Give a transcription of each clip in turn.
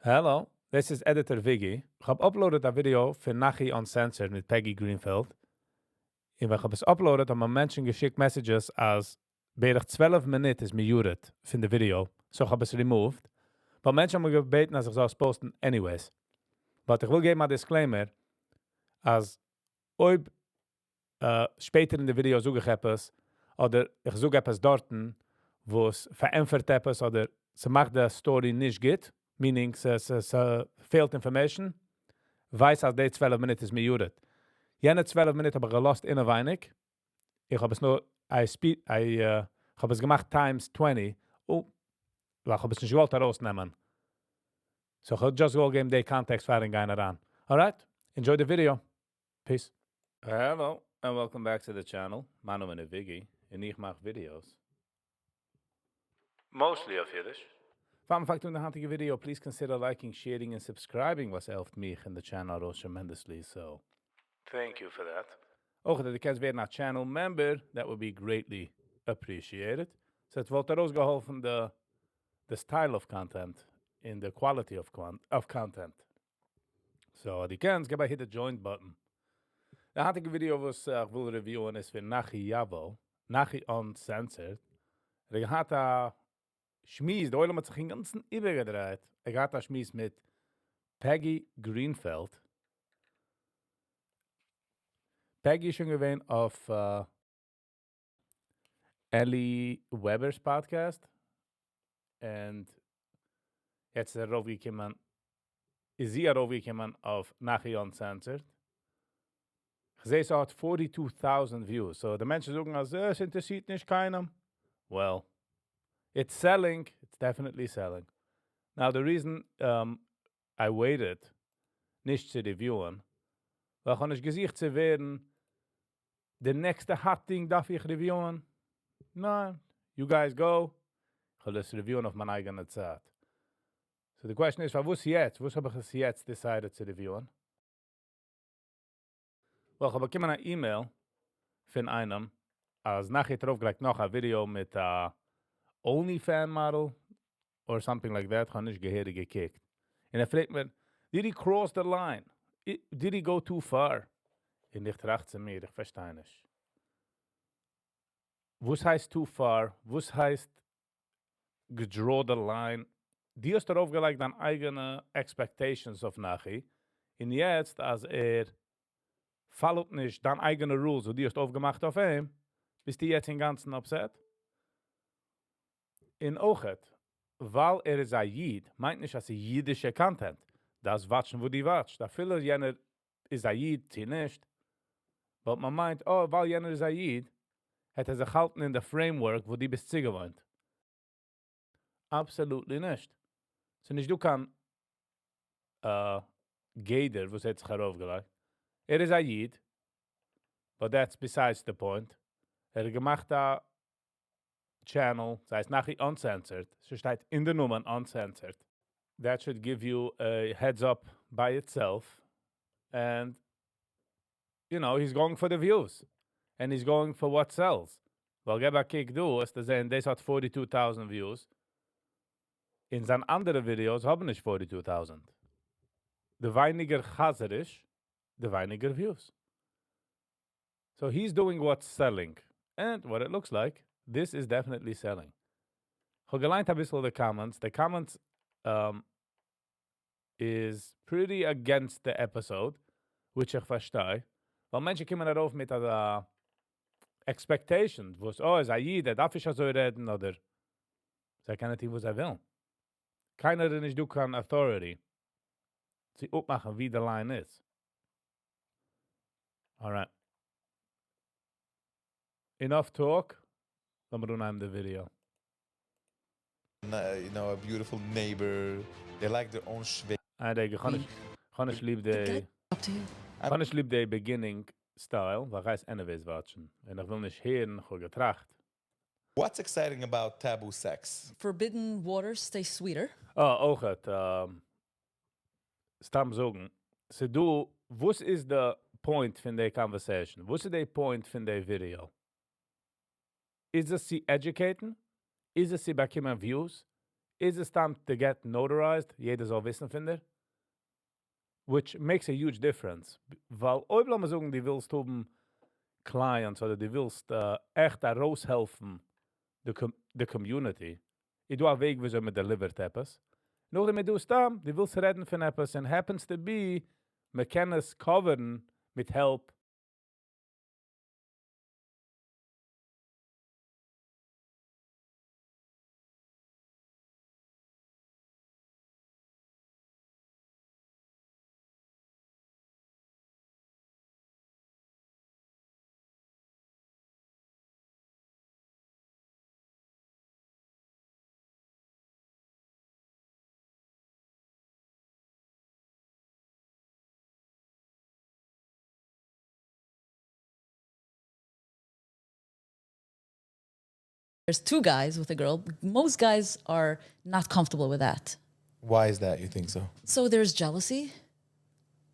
Hello, this is Editor Viggy. Ik heb uploaded een video van Nachi uncensored met Peggy Greenfeld. En we hebben het uploaded aan mijn mensen geschikt messages als bijna 12 minuten is muted van de video. So ik heb het removed. Maar mensen hebben me gebeten als ik zou posten anyways. Maar ik wil geven een disclaimer. Als ooit später in de video zoek heb is, oder ik zoek heb is dorten, wo es verämpft heb is, oder ze macht de story nicht gut, meaning ze fehlt information, weiß als die 12 minuten is muted. Jene 12 minuten habe ich gelost in een weinig. Ich habe es nur, ich habe es gemacht times 20. Oh, weil ich habe es nicht gewollt herausnehmen. So ich just will give the context for it going around. Alright, enjoy the video. Peace. Hello, and welcome back to the channel. My name is Viggy, and ich mache videos. Mostly of Yiddish. If I'm in the hunting video, please consider liking, sharing, and subscribing, was helped me and the channel out tremendously, so thank you for that. Ook dat ik kan weer naar channel member, that would be greatly appreciated. So het wordt er ook geholpen the style of content in the quality of content. So die kans, ga bij hit the join button. De hunting video was ik wil reviewen is voor Nachi uncensored. Er had a Schmies, de oile hat sich den ganzen übergedreht. Hat a Schmies mit Peggy Greenfeld. Peggy ist schon gewesen auf Ellie Weber's Podcast. Und jetzt ist sie raufgekommen auf Nachi uncensored. Ich sehe, so hat 42,000 views. So, die Menschen sagen, also, es interessiert nicht keinem. Well, it's selling. It's definitely selling. Now, the reason I waited, nicht zu reviewen, weil ich nicht gesicht zu werden, the nächste hot thing darf ich reviewen. Nein, you guys go. Ich will das reviewen auf meine eigene Zeit. So the question is, was jetzt? Was habe ich es jetzt decided zu reviewen? Well, ich habe bekommen eine E-Mail von einem, als nachher drauf gleich noch ein Video mit OnlyFans model or something like that, habe ich gehört gekickt. Und fragt mir, did he cross the line? Did he go too far? Und ich tracht zu mir, ich verstehe nicht. Was heißt too far? Was heißt gedraw the line? Die hast darauf gelegt an eigene expectations of Nachi. Und jetzt, als followt nicht deine eigene rules, und die hast aufgemacht auf ihm, bist du jetzt im Ganzen upset? In Ochet, weil ist ein Yid, meint nicht, dass jiddische Content. Das watschen, wo die watscht. Da viele jener ist ein Yid, sie nicht. Aber man meint, oh, weil jener ist ein Yid, hat sich gehalten in der Framework, wo die bist sie gewohnt. Absolutely nicht. So nicht du kann Gader, wo es hat sich heraufgelegt. Ist ein Yid, but that's besides the point. Gemacht a channel, das heißt Nachi uncensored. So steht in der Nummer uncensored. That should give you a heads up by itself. And, you know, he's going for the views. And he's going for what sells. Weil geba kick du, ist zu sehen, das hat 42,000 views. In seinen anderen Videos haben nicht 42,000. The weniger Hasidic, the weniger views. So he's doing what's selling. And what it looks like, this is definitely selling. Ich habe geleint ein bisschen the comments. The comments is pretty against the episode, which ich verstehe. Weil Menschen kommen darauf mit expectations, wo es, oh, ist ein Jid, der darf ich so reden, oder sie kann nicht, was will. Keiner, der nicht du kann Authority. Sie aufmachen, wie der Line ist. Alright. Enough talk. Let me do the video. You know, a beautiful neighbor. They like their own schwing. Ik ga niet lieb de beginning style, waar hij is anyways watchen. En ik wil niet heren, goed getracht. What's exciting about taboo sex? Forbidden waters stay sweeter. Oh, ook het. Stam zogen. Se du, was is the point van de conversation? Was is the point van de video? Is het sie educaten? Is het sie bekommen views? Is es time to get notarized? Jeder soll wissen von dir. Which makes a huge difference. Weil, oi blam sagen, die willst haben Clients oder die willst echt da raushelfen the community. I do a Weg, wieso man delivert etwas. Nachdem du stamm, die willst reden von etwas and happens to be, man kann es coveren mit help. There's two guys with a girl. Most guys are not comfortable with that. Why is that, you think so? So there's jealousy.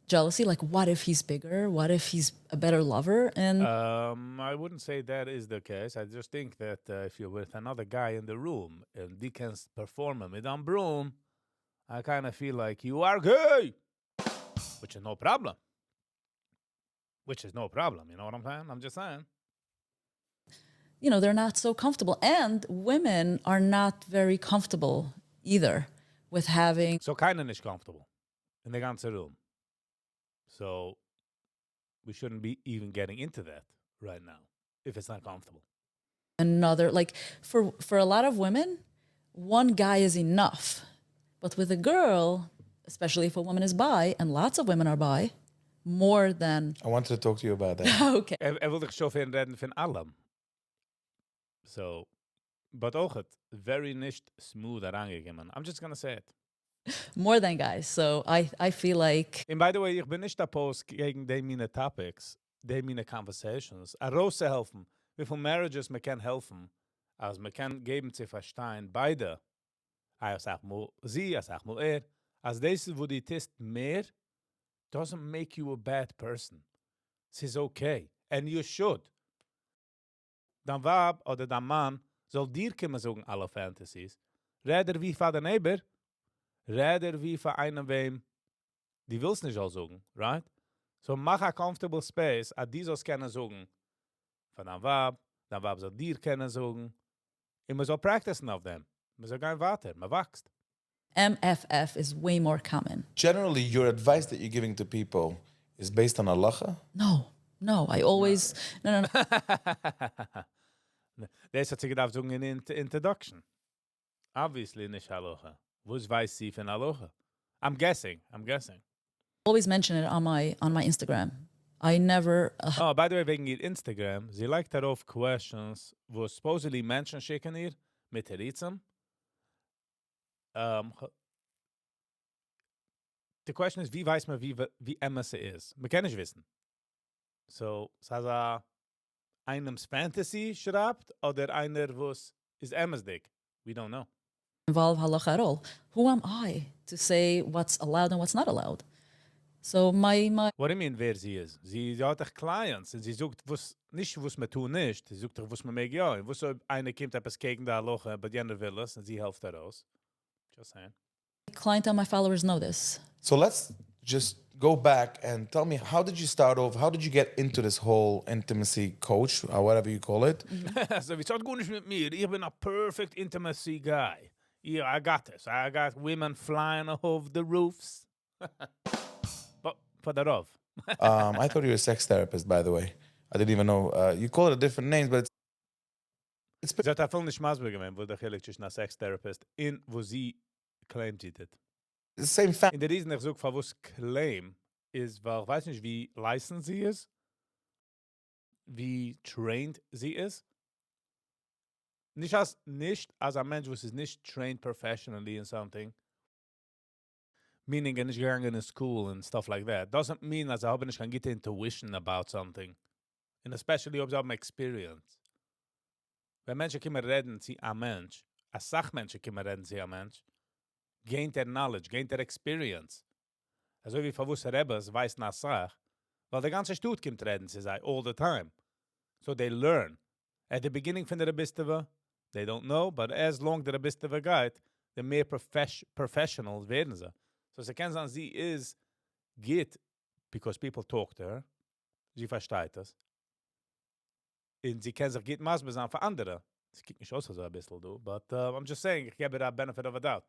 Jealousy, like what if he's bigger? What if he's a better lover? And I wouldn't say that is the case. I just think that if you're with another guy in the room and he can perform a Madame Broom, I kind of feel like you are gay, which is no problem. Which is no problem, you know what I'm saying? I'm just saying. you know, they're not so comfortable. And women are not very comfortable either with having So keiner nicht comfortable in the ganze room. So we shouldn't be even getting into that right now if it's not comfortable. another, like for a lot of women, one guy is enough. But with a girl, especially if a woman is bi, and lots of women are bi, more than I wanted to talk to you about that. okay. Wilde zoveel reden van allem. So, but ook het very nicht smooth aangekomen. I'm just gonna say it. More than guys. So I feel like And by the way, ich bin nicht opposed gegen die meine topics, die meine conversations. A raus zu helfen. Wie viele marriages man kann helfen, als man kann geben zu verstehen, beide. Ich sag mal sie, ich sag mal als das, wo die tist mehr, doesn't make you a bad person. Es ist okay. And you should. Dan Wab oder dan Mann soll dir kommen sagen alle Fantasies. Räder wie von der Neighbor, räder wie von einem wem, die willst nicht all sagen, right? So mach a comfortable space, a die soll's können sagen von dan Wab soll dir können sagen, und man soll practicen auf dem. Man soll gehen weiter, man wächst. MFF is way more common. Generally, your advice that you're giving to people is based on halacha? No, I always no. Das hat sie gedacht sagen in introduction. Obviously nicht Aloha. Was weiß sie von Aloha? I'm guessing. Always mention it on my Instagram. I never Oh, by the way, wegen ihr Instagram, sie liked darauf questions, wo supposedly Menschen schicken ihr mit Ritzem. The question is, wie weiß man, wie Emma sie ist? Man kann nicht wissen. So, es einem Fantasy schreibt, oder einer, was ist Emma's dick? We don't know. involve halacha at all. Who am I to say what's allowed and what's not allowed? So my What do you mean, wer sie ist? Sie hat doch Clients, und sie sucht, nicht, was man tun nicht. Sie sucht doch, was man mag, ja. Und was so eine kommt etwas gegen die Aloha, aber die andere will es, und sie hilft daraus. Just saying. client and my followers know this. So let's just go back and tell me, how did you start off? How did you get into this whole intimacy coach, or whatever you call it? So, wie sagt gut nicht mit mir? Ich bin a perfect intimacy guy. Yeah, I got this. I got women flying off the roofs. But for the rov. I thought you were a sex therapist, by the way. I didn't even know. You call it different names, but it's Sie hat viel nicht Maß bekommen, wo der Heilig zwischen einer Sex Therapist in wo sie claimt sie das. the same family. In der Riesen ich suche, was claim ist, weil ich weiß nicht, wie licensed sie ist, wie trained sie ist. Nicht als ein Mensch, was ist nicht trained professionally in something. Meaning, nicht gegangen in school and stuff like that. Doesn't mean, als ich nicht kann get intuition about something. And especially, ob sie haben experience. Wenn Menschen kommen reden, sie ein Mensch, als Sachmenschen kommen reden, sie ein Mensch, gain their knowledge, gain their experience. Also wie verwusste Rebbes weiß nach Sach, weil der ganze Stutt kommt reden, sie sei, all the time. So they learn. At the beginning von der Rebisteve, they don't know, but as long the Rebisteve geht, the mehr professionals werden sie. So sie kennen sagen, sie ist geht, because people talk to her. Sie versteht das. Und sie kann sich geht maßbar sein für andere. Das kickt mich aus so ein bisschen, du. But I'm just saying, ich gebe da benefit of a doubt.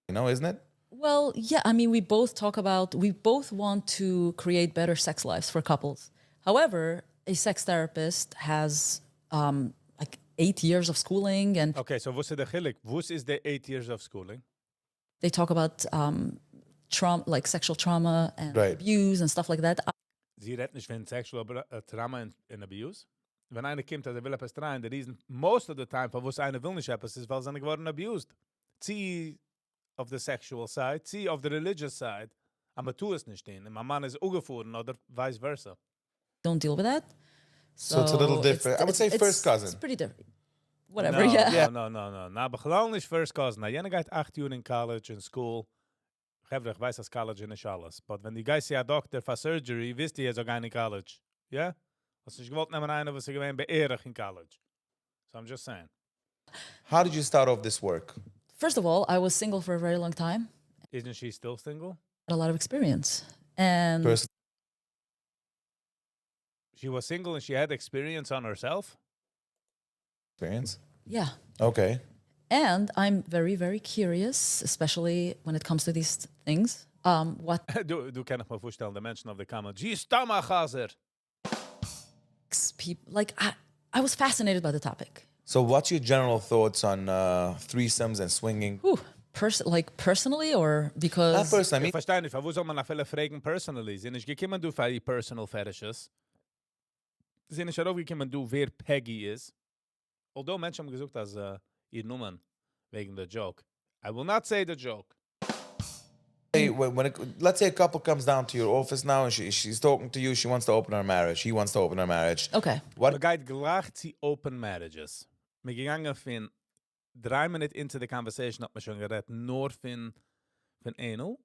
You know, isn't it? Well, yeah, I mean, we both want to create better sex lives for couples. However, a sex therapist has like 8 years of schooling, and Okay, so what's the chilik? What is the 8 years of schooling? they talk about trauma, like sexual trauma and Right. abuse and stuff like that. Sie redet nicht von sexual trauma and abuse. Wenn einer kommt, also will etwas rein, the reason most of the time, for was einer will nicht etwas, ist, weil sie geworden abused. Sie of the sexual side, sie of the religious side, aber tu es nicht stehen. Mein Mann ist ungefuhren oder vice versa. Don't deal with that. So it's a little different. I would say first cousin. It's pretty different. Whatever, yeah. No. Na, beglaal nicht first cousin. Na, jene geht 8 Jahre in college, in school. Gevre, ich weiß, dass college nicht alles. But wenn die Geist ja Doktor for surgery, wisst ihr, er sogar in college. Yeah? Was ich gewollt nehmen einer, was ich gewähnt beehrig in college. So I'm just saying. How did you start off this work? First of all, I was single for a very long time. Isn't she still single? Had a lot of experience. And She was single and she had experience on herself? Experience? yeah. Okay. And I'm very, very curious, especially when it comes to these things. What Du kann ich mir vorstellen, the mention of the comment, sie ist Tamachaser. people like, I was fascinated by the topic. So what's your general thoughts on threesomes and swinging? Whew, personally, or because Not personally, I mean, Ich verstehe nicht, wo soll man nach viele fragen personally? Sind ich gekommen, du für die personal fetishes? Sind ich darauf gekommen, du wer Peggy ist? Although Menschen haben gesagt, dass ihr Nummern wegen der Joke. I will not say the joke. hey, let's say a couple comes down to your office now and she's talking to you, she wants to open her marriage, he wants to open her marriage. okay. What? We geht gleich zu open marriages. Wir gegangen von 3 Minuten into the conversation, hat man schon geredet, nur von Enel.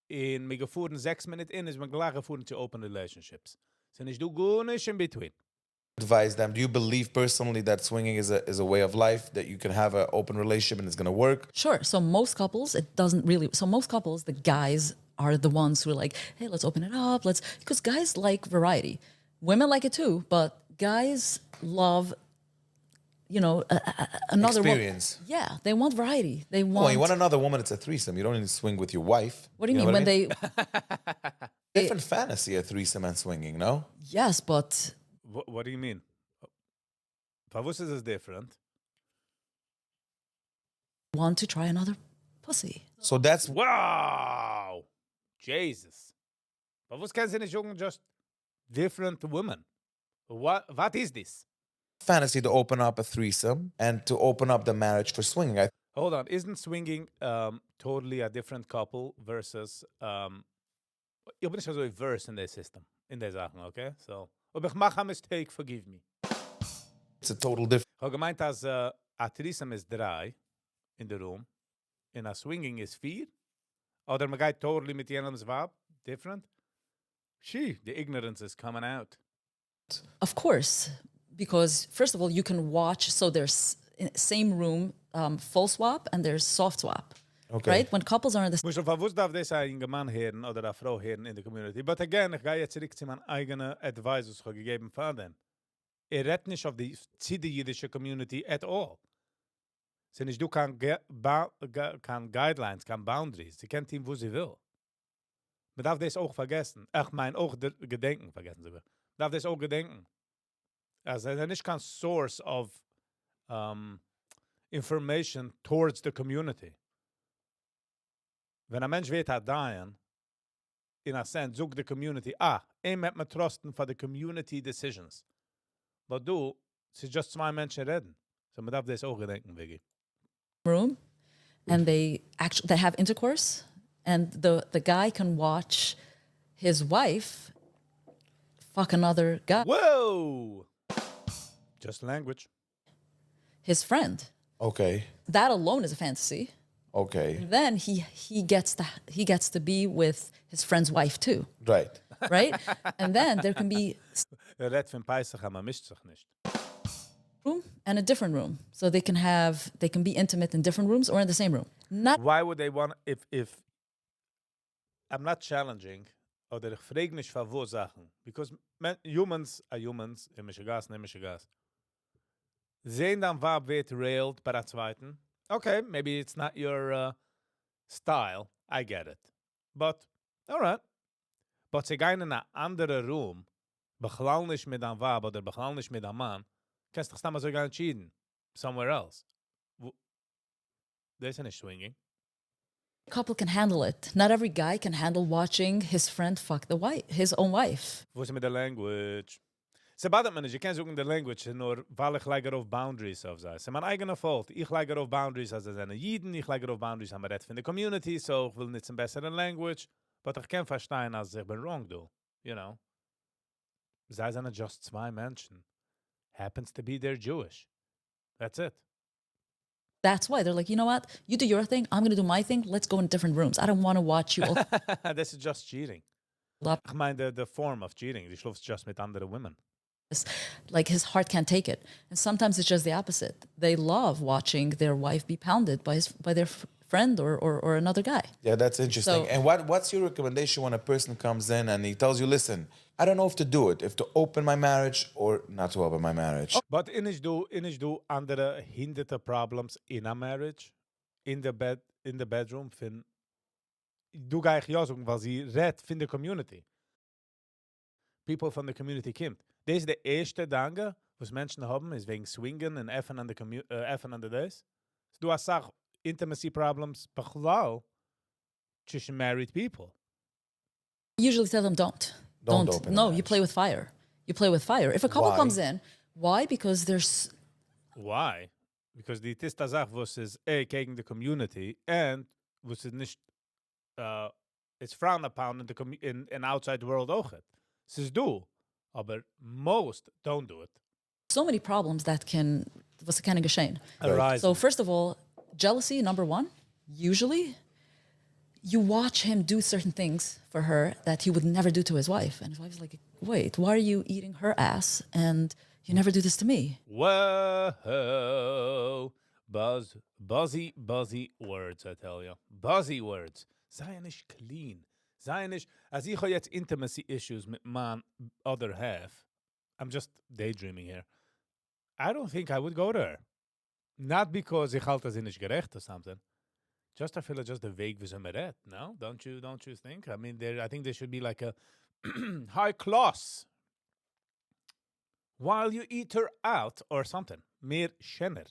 Und wir gefuhren 6 Minuten in, ist man gleich gefuhren zu open relationships. Sind ich du gut nicht in between. Advise them. Do you believe personally that swinging is a way of life, that you can have an open relationship and it's going to work? Sure. So most couples, it doesn't really. So most couples, the guys are the ones who are like, hey, let's open it up. Because guys like variety. Women like it too, but guys love, another Experience. Yeah, they want variety. They want. Well, you want another woman, it's a threesome. You don't need to swing with your wife. What do you know mean what when I mean? Different fantasy, a threesome and swinging, no? Yes, but What do you mean? For us is it different? want to try another pussy. So that's Wow! Jesus. For us can sie nicht sagen, just different women. What is this? fantasy to open up a threesome and to open up the marriage for swinging. Hold on, isn't swinging totally a different couple versus ich bin nicht so verse in der System, in der Sachen, okay? So, ob ich mache a mistake, forgive me. It's a total different. Ich habe gemeint, dass a threesome ist 3 in the room, and a swinging is 4, oder man geht totally mit jenem Zwab, different. The ignorance is coming out. Of course, because first of all, you can watch. So there's same room, full swap, and there's soft swap. Okay. Right? When couples are in the Muss auf was darf das ein Mann hören oder eine Frau hören in der Community. But again, ich gehe jetzt zurück zu meinen eigenen Advice, was ich gegeben habe. Redet nicht auf die jiddische Community at all. Sie nicht, du kann Guidelines, kann Boundaries. Sie kennt ihm, wo sie will. Man darf das auch vergessen. Ich meine auch Gedenken vergessen sogar. Man darf das auch gedenken. Also er nicht kein Source of information towards the community. Wenn ein Mensch wird hat dying, in a sense, sucht the community, met me trusten for the community decisions. But du, es ist just 2 Menschen reden. So man darf das auch gedenken, Vicky. room, and they have intercourse, and the guy can watch his wife fuck another guy, Whoa! Just language. his friend. Okay. That alone is a fantasy. Okay. Then he gets to be with his friend's wife too, Right. right? And then there can be Redt von Peisach, aber mischt sich nicht. room and a different room. So they can be intimate in different rooms or in the same room. Not Why would they want, if I'm not challenging, oder ich frage nicht von wo Sachen, because humans are humans, imische Gas, imische Gas. Sehen dann, Wab wird railed bei der zweiten. Okay, maybe it's not your style, I get it. But, alright. But sie gehen in a andere room, bechlall nicht mit einem Wab oder bechlall nicht mit einem Mann, kannst du dich damals sogar entschieden. Somewhere else. Das ist nicht swinging. couple can handle it. Not every guy can handle watching his friend fuck his own wife. Wo ist mit der Language? Se badet man nicht, ich kann sagen der Language, nur weil ich lege auf Boundaries auf sei. Es ist mein eigener Fault. Ich lege auf Boundaries, als eine Jiden, ich lege auf Boundaries, haben wir redt von der Community, so ich will nicht zum besseren Language, but ich kann verstehen, als ich bin wrong, du. You know? Sei sind just zwei Menschen. Happens to be they're Jewish. That's it. That's why they're like, you know what? You do your thing, I'm going to do my thing. Let's go in different rooms. I don't want to watch you. This is just cheating. Ich meine, the form of cheating. Die schläfst just mit anderen women. Like his heart can't take it. And sometimes it's just the opposite. They love watching their wife be pounded by their friend or another guy. Yeah, that's interesting. So- And what's your recommendation when a person comes in and he tells you, listen, I don't know if to do it, if to open my marriage or not to open my marriage. But in is do andere hinderte problems in a marriage, in the bedroom, fin du ga ich ja sagen, weil sie redt von der Community. People from the community kommt. Das ist der erste Dange, was Menschen haben, ist wegen Swingen und Effen an der Days. Du hast auch intimacy problems, bechlal, zwischen married people. I usually tell them don't. Don't open No, the you play with fire. You play with fire. If a couple Why? comes in, why? Because there's Why? Because die ist das auch, was ist gegen the community and was ist nicht it's frowned upon in outside world auch. Es ist du, aber most don't do it. so many problems that was kind of geschehen. Arise. So first of all, jealousy, number one. Usually, you watch him do certain things for her that he would never do to his wife. And his wife's like, wait, why are you eating her ass? And you never do this to me. Whoa, buzzy words, I tell you. Buzzy words. Sei nicht clean. Sei nicht, als ich habe jetzt intimacy issues mit my other half, I'm just daydreaming here. I don't think I would go there. Not because ich halte sie nicht gerecht or something. Just I feel just the vague wie sie redt, no? Don't you think? I mean, I think there should be like a high class while you eat her out or something. Mehr schöner.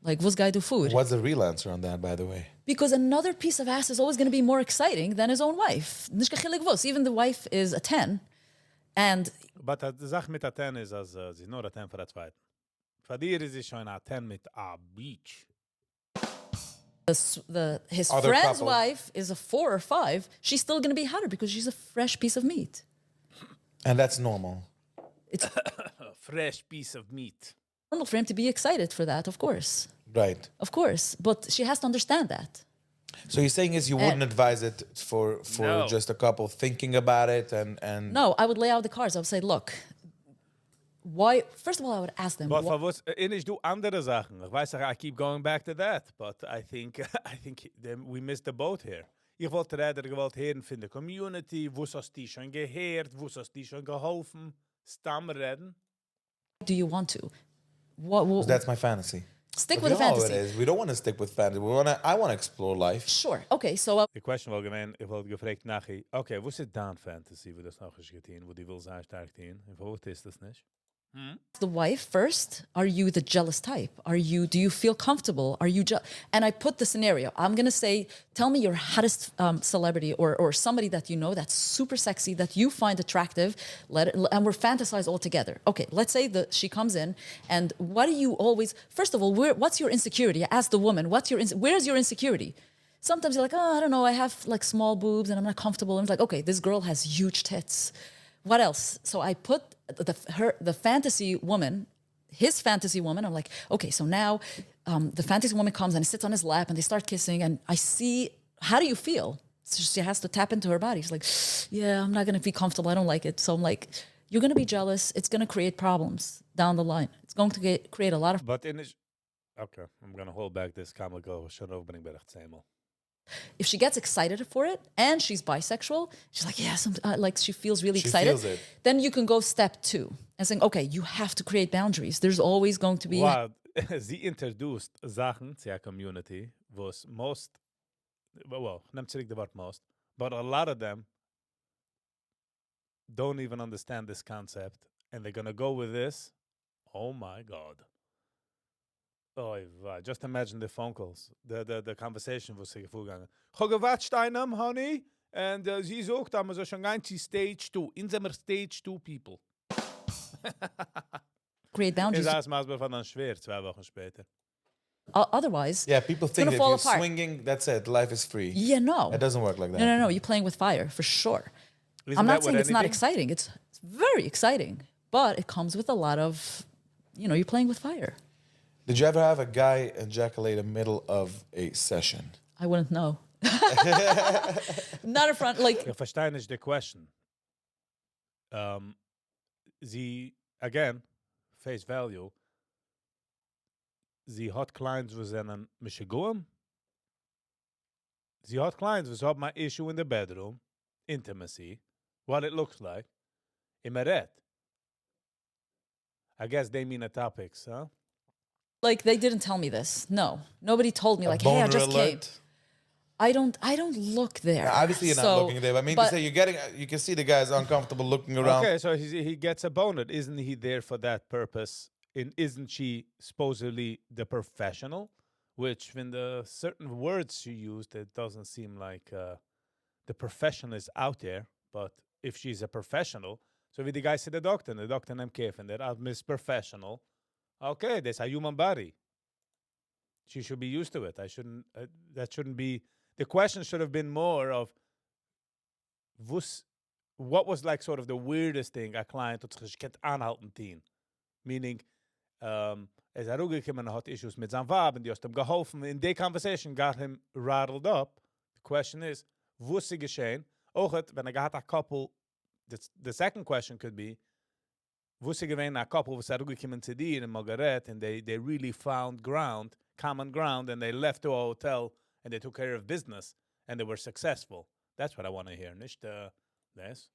Like, what's guy do food? What's the real answer on that, by the way? Because another piece of ass is always going to be more exciting than his own wife. Nicht gechilig was. Even the wife is a 10. And But die Sache mit der 10 ist, als sie nur a 10 für der zweiten. Für dir ist sie schon a 10 mit a beach. his Other friend's couple. wife is a 4 or 5. She's still going to be hotter because she's a fresh piece of meat. And that's normal. It's A fresh piece of meat. normal for him to be excited for that, of course. Right. Of course. But she has to understand that. So you're saying is you wouldn't advise it for No. just a couple thinking about it and No, I would lay out the cards. I would say, look, why? First of all, I would ask them. But for was ich do andere Sachen. Ich weiß, I keep going back to that, but I think we missed the boat here. Ich wollte gewollt hören von der Community, wo hast die schon gehört, wo hast die schon geholfen, Stamm reden. Do you want to? What that's my fantasy. stick But with you the know how it fantasy. is. We don't want to stick with fantasy. I want to explore life. Sure. Okay, so Die question war gemein, ich wollte gefragt, Nachi, okay, wo ist down Fantasy, wo das noch ist getan, wo die will sehr stark tun? Wo ist das nicht? the wife first. Are you the jealous type? Do you feel comfortable? Are you and I put the scenario. I'm going to say, tell me your hottest celebrity or somebody that you know that's super sexy that you find attractive. And we're fantasize all together. Okay, let's say that she comes in and what do you always, first of all, what's your insecurity? Ask the woman, where's your insecurity? Sometimes you're like, oh, I don't know, I have like small boobs and I'm not comfortable. And it's like, okay, this girl has huge tits. What else? So I put the fantasy woman, his fantasy woman. I'm like, okay, so now the fantasy woman comes and sits on his lap and they start kissing. And I see, how do you feel? So she has to tap into her body. She's like, yeah, I'm not going to be comfortable. I don't like it. So I'm like, you're going to be jealous. It's going to create problems down the line. It's going to create a lot of. But okay, I'm gonna hold back this comical opening berechtzemel. If she gets excited for it and she's bisexual, she's like, yeah, like she feels really She excited. feels it. Then you can go step 2 and saying, okay, you have to create boundaries. There's always going to be. Wow, sie introduced Sachen to a community was most, well, nehmt zurück the word most, but a lot of them don't even understand this concept, and they're gonna go with this. Oh my God. Oh, just imagine the phone calls, the conversation was sich vorgegangen. Ich habe gewatscht einem, honey, and sie sagt, dass wir so schon ganz Stage 2. In sind wir Stage 2 people. Create boundaries. Ist das maßbar von dann schwer, 2 Wochen später. Otherwise, Yeah, people think gonna that if fall you're apart. swinging, that's it. Life is free. yeah, no. It doesn't work like that. No. You're playing with fire for sure. Isn't I'm that not saying what it's not anything- exciting. It's very exciting, but it comes with a lot of, you're playing with fire. Did you ever have a guy ejaculate in the middle of a session? I wouldn't know. Not in front, like, Ich verstehe nicht the question. Sie, again, face value, sie hat clients, wo sind Michigan. Sie hat clients, wo haben ein issue in the bedroom, intimacy, what it looks like, in Meret. I guess they mean the topics, huh? like they didn't tell me this. No, nobody told me. Like, hey, I Boner just came. alert? I don't look there. Now, obviously, you're not So, looking there. I mean, but- to say you can see the guy's uncomfortable looking around. Okay, so he gets a boner. Isn't he there for that purpose? Isn't she supposedly the professional? Which, when the certain words she used, it doesn't seem like the profession is out there. But if she's a professional, so wie the guy said the doctor nimmt Kefen, that Miss Professional. Okay, there's a human body. She should be used to it. That shouldn't be. The question should have been more of, what was like sort of the weirdest thing a client hat sich gekannt anhalten tun? Meaning, er ist gekommen und hat issues mit seinem Wab und die hast ihm geholfen. In der Conversation got him rattled up. The question is, was ist geschehen? Auch wenn gehat a couple, the second question could be, was ist gewesen a couple, was gekommen zu dir in Margaret, and they really found common ground, and they left to a hotel, and they took care of business, and they were successful. That's what I want to hear, nicht this.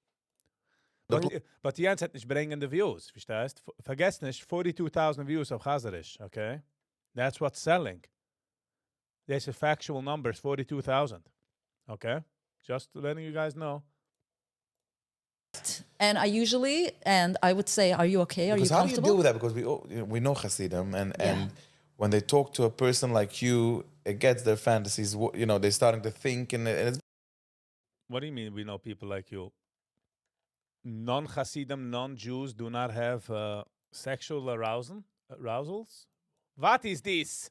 But die Jens hat nicht bringende Views, verstehst? Vergesst nicht, 42,000 views auf Hasidic, okay? That's what's selling. There's a factual numbers, 42,000, okay? Just letting you guys know. And I would say, are you okay? Are Because you how do you comfortable? deal with that? Because we know Hasidim, and when they talk to a person like you, it gets their fantasies. They're starting to think, and it's What do you mean we know people like you? Non-Hasidim, non-Jews do not have sexual arousals? What is this?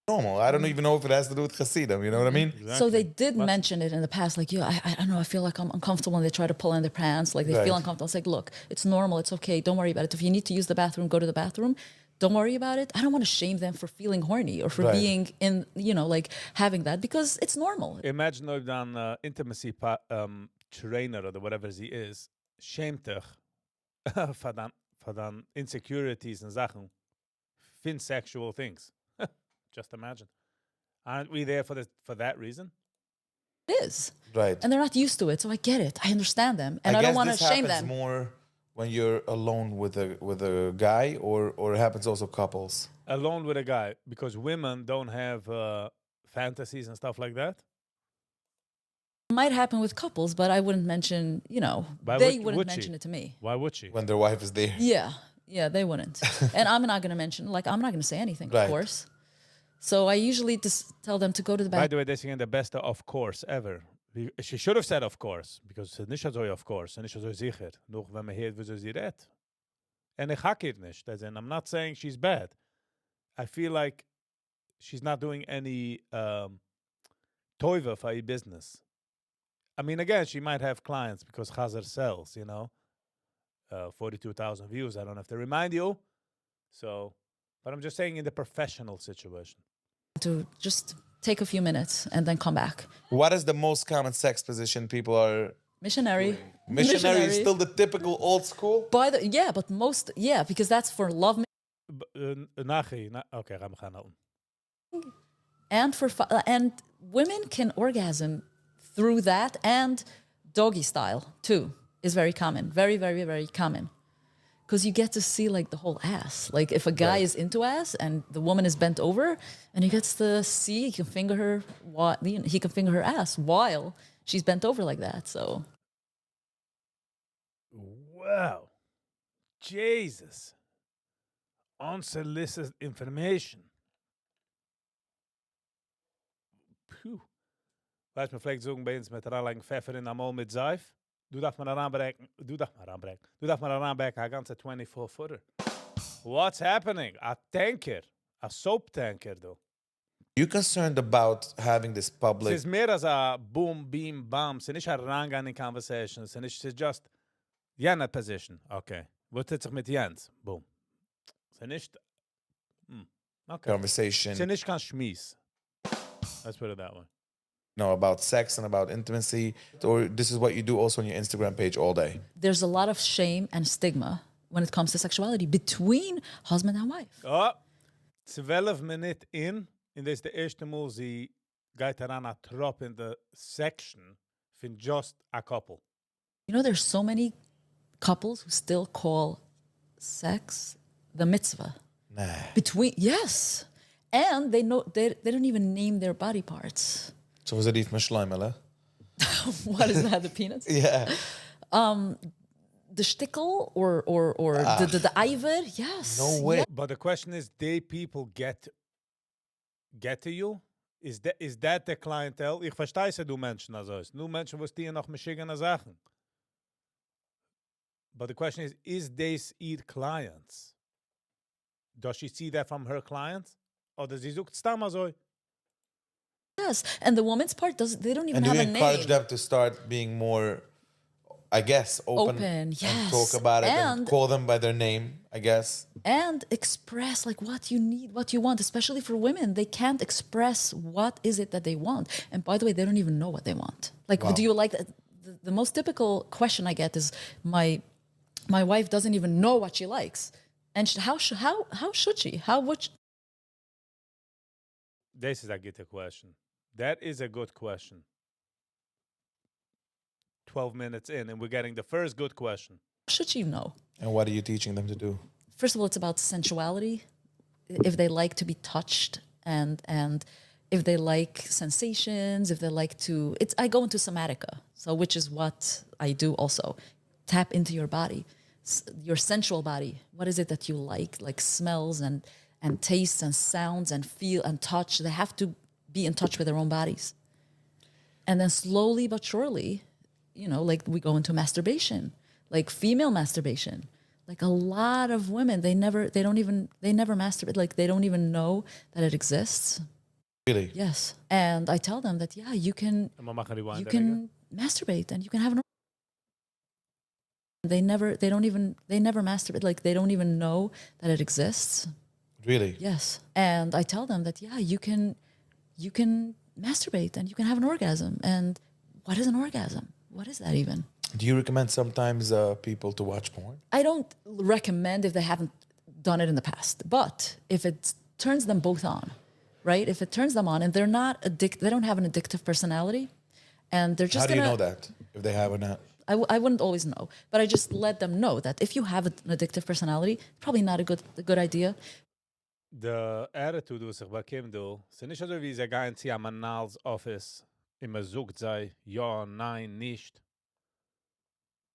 normal. I don't even know if it has to do with Hasidim. You know what I mean? So they did mention it in the past, like, I don't know, I feel like I'm uncomfortable, and they try to pull in their pants, like they feel Right. uncomfortable. It's like, look, it's normal, it's okay, don't worry about it. If you need to use the bathroom, go to the bathroom. Don't worry about it. I don't want to shame them for feeling horny or for Right. being in, like having that, because it's normal. Imagine if dan intimacy trainer or whatever he is, schämt dich for dan insecurities and Sachen, fin sexual things. Just imagine. Aren't we there for that reason? It is. Right. And they're not used to it, so I get it. I understand them, and I don't guess want to this shame happens them. more when you're alone with a guy, or it happens also couples. Alone with a guy, because women don't have fantasies and stuff like that. It might happen with couples, but I wouldn't mention, Why they would wouldn't she? mention it to me. Why would she? When their wife is there. Yeah, they wouldn't. And I'm not going to mention, I'm not going to say anything, Right. of course. So I usually just tell them to go to the By bathroom. the way, this is the best of course ever. She should have said of course, because it's nicht so of course, and nicht so sicher. Noch wenn man hört, wieso sie redt. And ich hack it nicht. As in, I'm not saying she's bad. I feel like she's not doing any toiva for her business. I mean, again, she might have clients because Chazer sells, 42,000 views. I don't have to remind you. So, but I'm just saying in the professional situation. To just take a few minutes and then come back. What is the most common sex position people are Missionary. Missionary is still the typical old school? Because that's for love Nachi. Oké, gaan we gaan. and women can orgasm through that, and doggy style too is very common. Very, very, very common. Because you get to see like the whole ass. Like if a guy is into ass and the woman is bent over, and he gets to see, he can finger her ass while she's bent over like that. So, wow, Jesus, unsolicited information. Puh. Weißt du, vielleicht sagen bei uns mit Rallang Pfeffer in einmal mit Seif. Du darfst mal heranbrechen. Du darfst mal heranbrechen, ein ganzer 24-footer. What's happening? A tanker. A soap tanker, though. You concerned about having this public... Es ist mehr als a boom, beam, bam. Es ist nicht herangehen in conversations. Es ist just Jana position. Okay. Wo tut sich mit Jens? Boom. Es ist nicht... Okay. Conversation. Es ist nicht kein Schmies. Let's put it that way. No, about sex and about intimacy, or this is what you do also on your Instagram page all day? There's a lot of shame and stigma when it comes to sexuality between husband and wife. Oh, 12 minutes in this the erste Mal sie geht daran a drop in the section from just a couple. You know, there's so many couples who still call sex the mitzvah. Nah. Yes. And they don't even name their body parts. So was it even Schleimele? What is that, the peanuts? Yeah. The shtickle or the iver, yes. No way. Yeah. But the question is, they people get to you? Is that the clientele? Ich verstehe se du Menschen also ist. Nu Menschen, was die noch verschiedene Sachen. But the question is this ihr clients? Does she see that from her clients? Oder sie sucht stamma so? Yes, and the woman's part they don't even And have you a name. encourage them to start being more, I guess, open Yes. and talk about it and call them by their name, I guess. And express like what you need, what you want, especially for women. They can't express what is it that they want. And by the way, they don't even know what they want. Like, Wow. do you like the most typical question I get is my wife doesn't even know what she likes. And how should she? How would she? This is a good question. That is a good question. 12 minutes in, and we're getting the first good question. Should she know? And what are you teaching them to do? First of all, it's about sensuality. If they like to be touched and if they like sensations, if they like to... I go into somatica, so which is what I do also. Tap into your body, your sensual body. What is it that you like smells and tastes and sounds and feel and touch? They have to be in touch with their own bodies. And then slowly but surely, you know, like we go into masturbation, like female masturbation. Like a lot of women, they never masturbate. Like they don't even know that it exists. Really? Yes. And I tell them that, yeah, you can masturbate and you can have an They never masturbate. Like they don't even know that it exists. Really? Yes. And I tell them that, yeah, you can masturbate and you can have an orgasm. And what is an orgasm? What is that even? Do you recommend sometimes people to watch porn? I don't recommend if they haven't done it in the past. But if it turns them both on, right? If it turns them on and they're not they don't have an addictive personality, and they're just How do you know that, if they have or not? I wouldn't always know, but I just let them know that if you have an addictive personality, probably not a good idea. The attitude was sich bei Kim do, sind nicht so wie sie gehen zu einem Manals Office, immer sucht sei, ja, nein, nicht.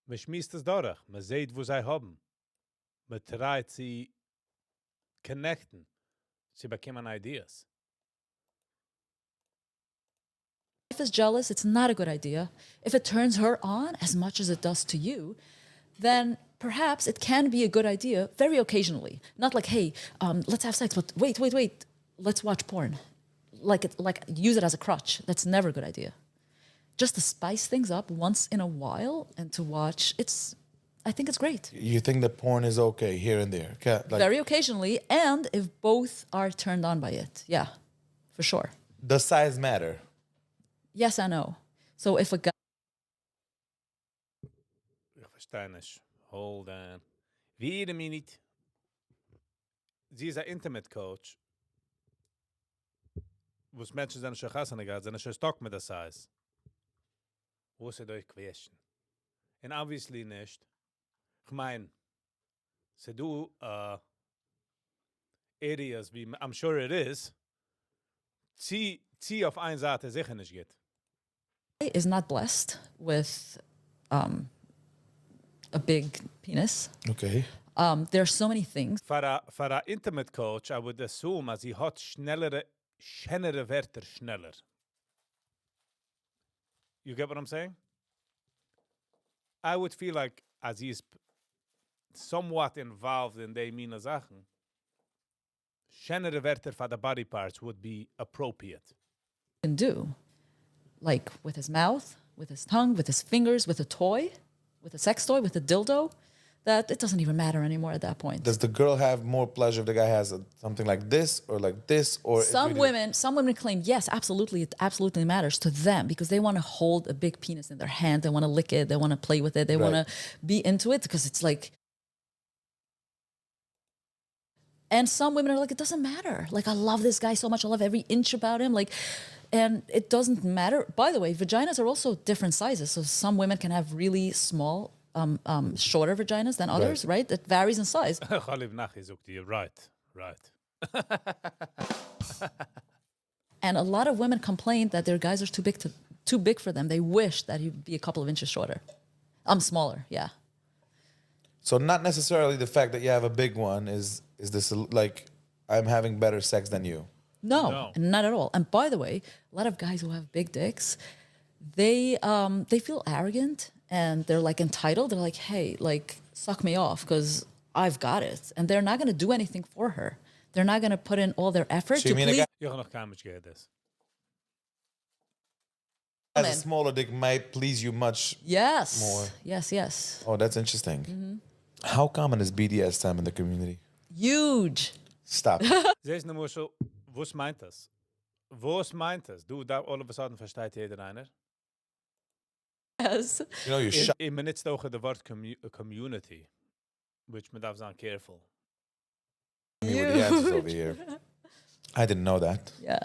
Man schmiesst es durch, man sieht, wo sie haben. Man treibt sie connecten. Sie bekommen ideas. If is jealous, it's not a good idea. If it turns her on as much as it does to you, then perhaps it can be a good idea very occasionally. Not like, hey, let's have sex, but wait, let's watch porn. Like use it as a crutch. That's never a good idea. Just to spice things up once in a while and to watch, I think it's great. You think that porn is okay here and there? Very occasionally, and if both are turned on by it. Yeah, for sure. Does size matter? Yes, I know. So if a guy Verstehe nicht. Hold on. Wait a minute. Sie ist ein Intimate Coach. Wo es Menschen sind schon Chassene gehabt, sind schon stock mit der Size. Wo ist euch question? And obviously nicht. Ich mein, se du areas wie, I'm sure it is, zieh auf eine Seite sicher nicht geht. Is not blessed with a big penis. Okay. There are so many things. For a intimate coach, I would assume, as he hat schennere Wörter schneller. You get what I'm saying? I would feel like, as he's somewhat involved in the mina Sachen, schennere Wörter for the body parts would be appropriate. Can do, like with his mouth, with his tongue, with his fingers, with a toy, with a sex toy, with a dildo, that it doesn't even matter anymore at that point. Does the girl have more pleasure if the guy has something like this, or Some women claim, yes, absolutely, it absolutely matters to them because they want to hold a big penis in their hand, they want to lick it, they want to play with it, they want to be into it because it's like. And some women are like, it doesn't matter. Like, I love this guy so much, I love every inch about him. Like, and it doesn't matter. By the way, vaginas are also different sizes. So some women can have really small, shorter vaginas than others, right? It varies in size. Nachi sagt you, right. And a lot of women complain that their guys are too big for them. They wish that he'd be a couple of inches shorter. Smaller, yeah. So not necessarily the fact that you have a big one is this like I'm having better sex than you. No, not at all. And by the way, a lot of guys who have big dicks, they feel arrogant and they're like entitled. They're like, hey, like suck me off because I've got it. And they're not going to do anything for her. They're not going to put in all their effort So to please. Ich habe noch kein Mensch gehört das. As a smaller dick might please you much Yes. more. Yes. Oh, that's interesting. How common is BDSM in the community? Huge. Stop. Sie ist nur so, was meint das? Was meint das? Du, da all of a sudden versteht jeder einer. Yes. You know, you shut. In benutzt auch the word community, which man darf sein careful. Me with the answers over here. I didn't know that. Yeah.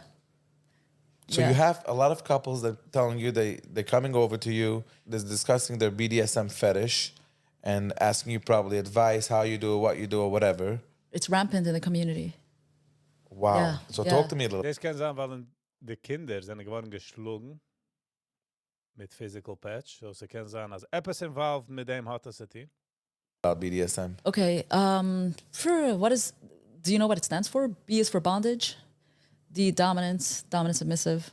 So Yeah. you have a lot of couples that telling you they're coming over to you, they're discussing their BDSM fetish and asking you probably advice, how you do it, what you do, or whatever. It's rampant in the community. Wow. Yeah, So yeah. talk to me a little. Das kann sein, weil die Kinder sind geworden geschlagen mit physical patch. So sie kann sein, als etwas involved mit dem hat das zu About BDSM. Okay. Do you know what it stands for? B is for bondage. D, dominance submissive,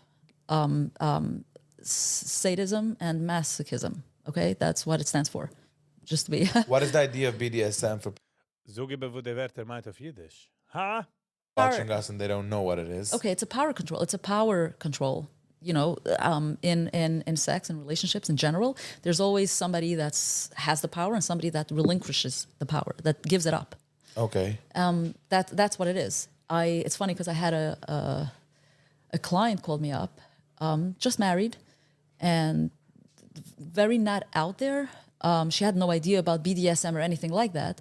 sadism, and masochism. Okay, that's what it stands for. Just to be. What is the idea of BDSM for So gebe wo der Wörter meint auf Jiddisch. Ha? watching us and they don't know what it is? Okay, it's a power control. It's a power control. You know, in sex and relationships in general, there's always somebody has the power and somebody that relinquishes the power, that gives it up. Okay. That's what it is. It's funny because I had a client called me up, just married, and very not out there. She had no idea about BDSM or anything like that.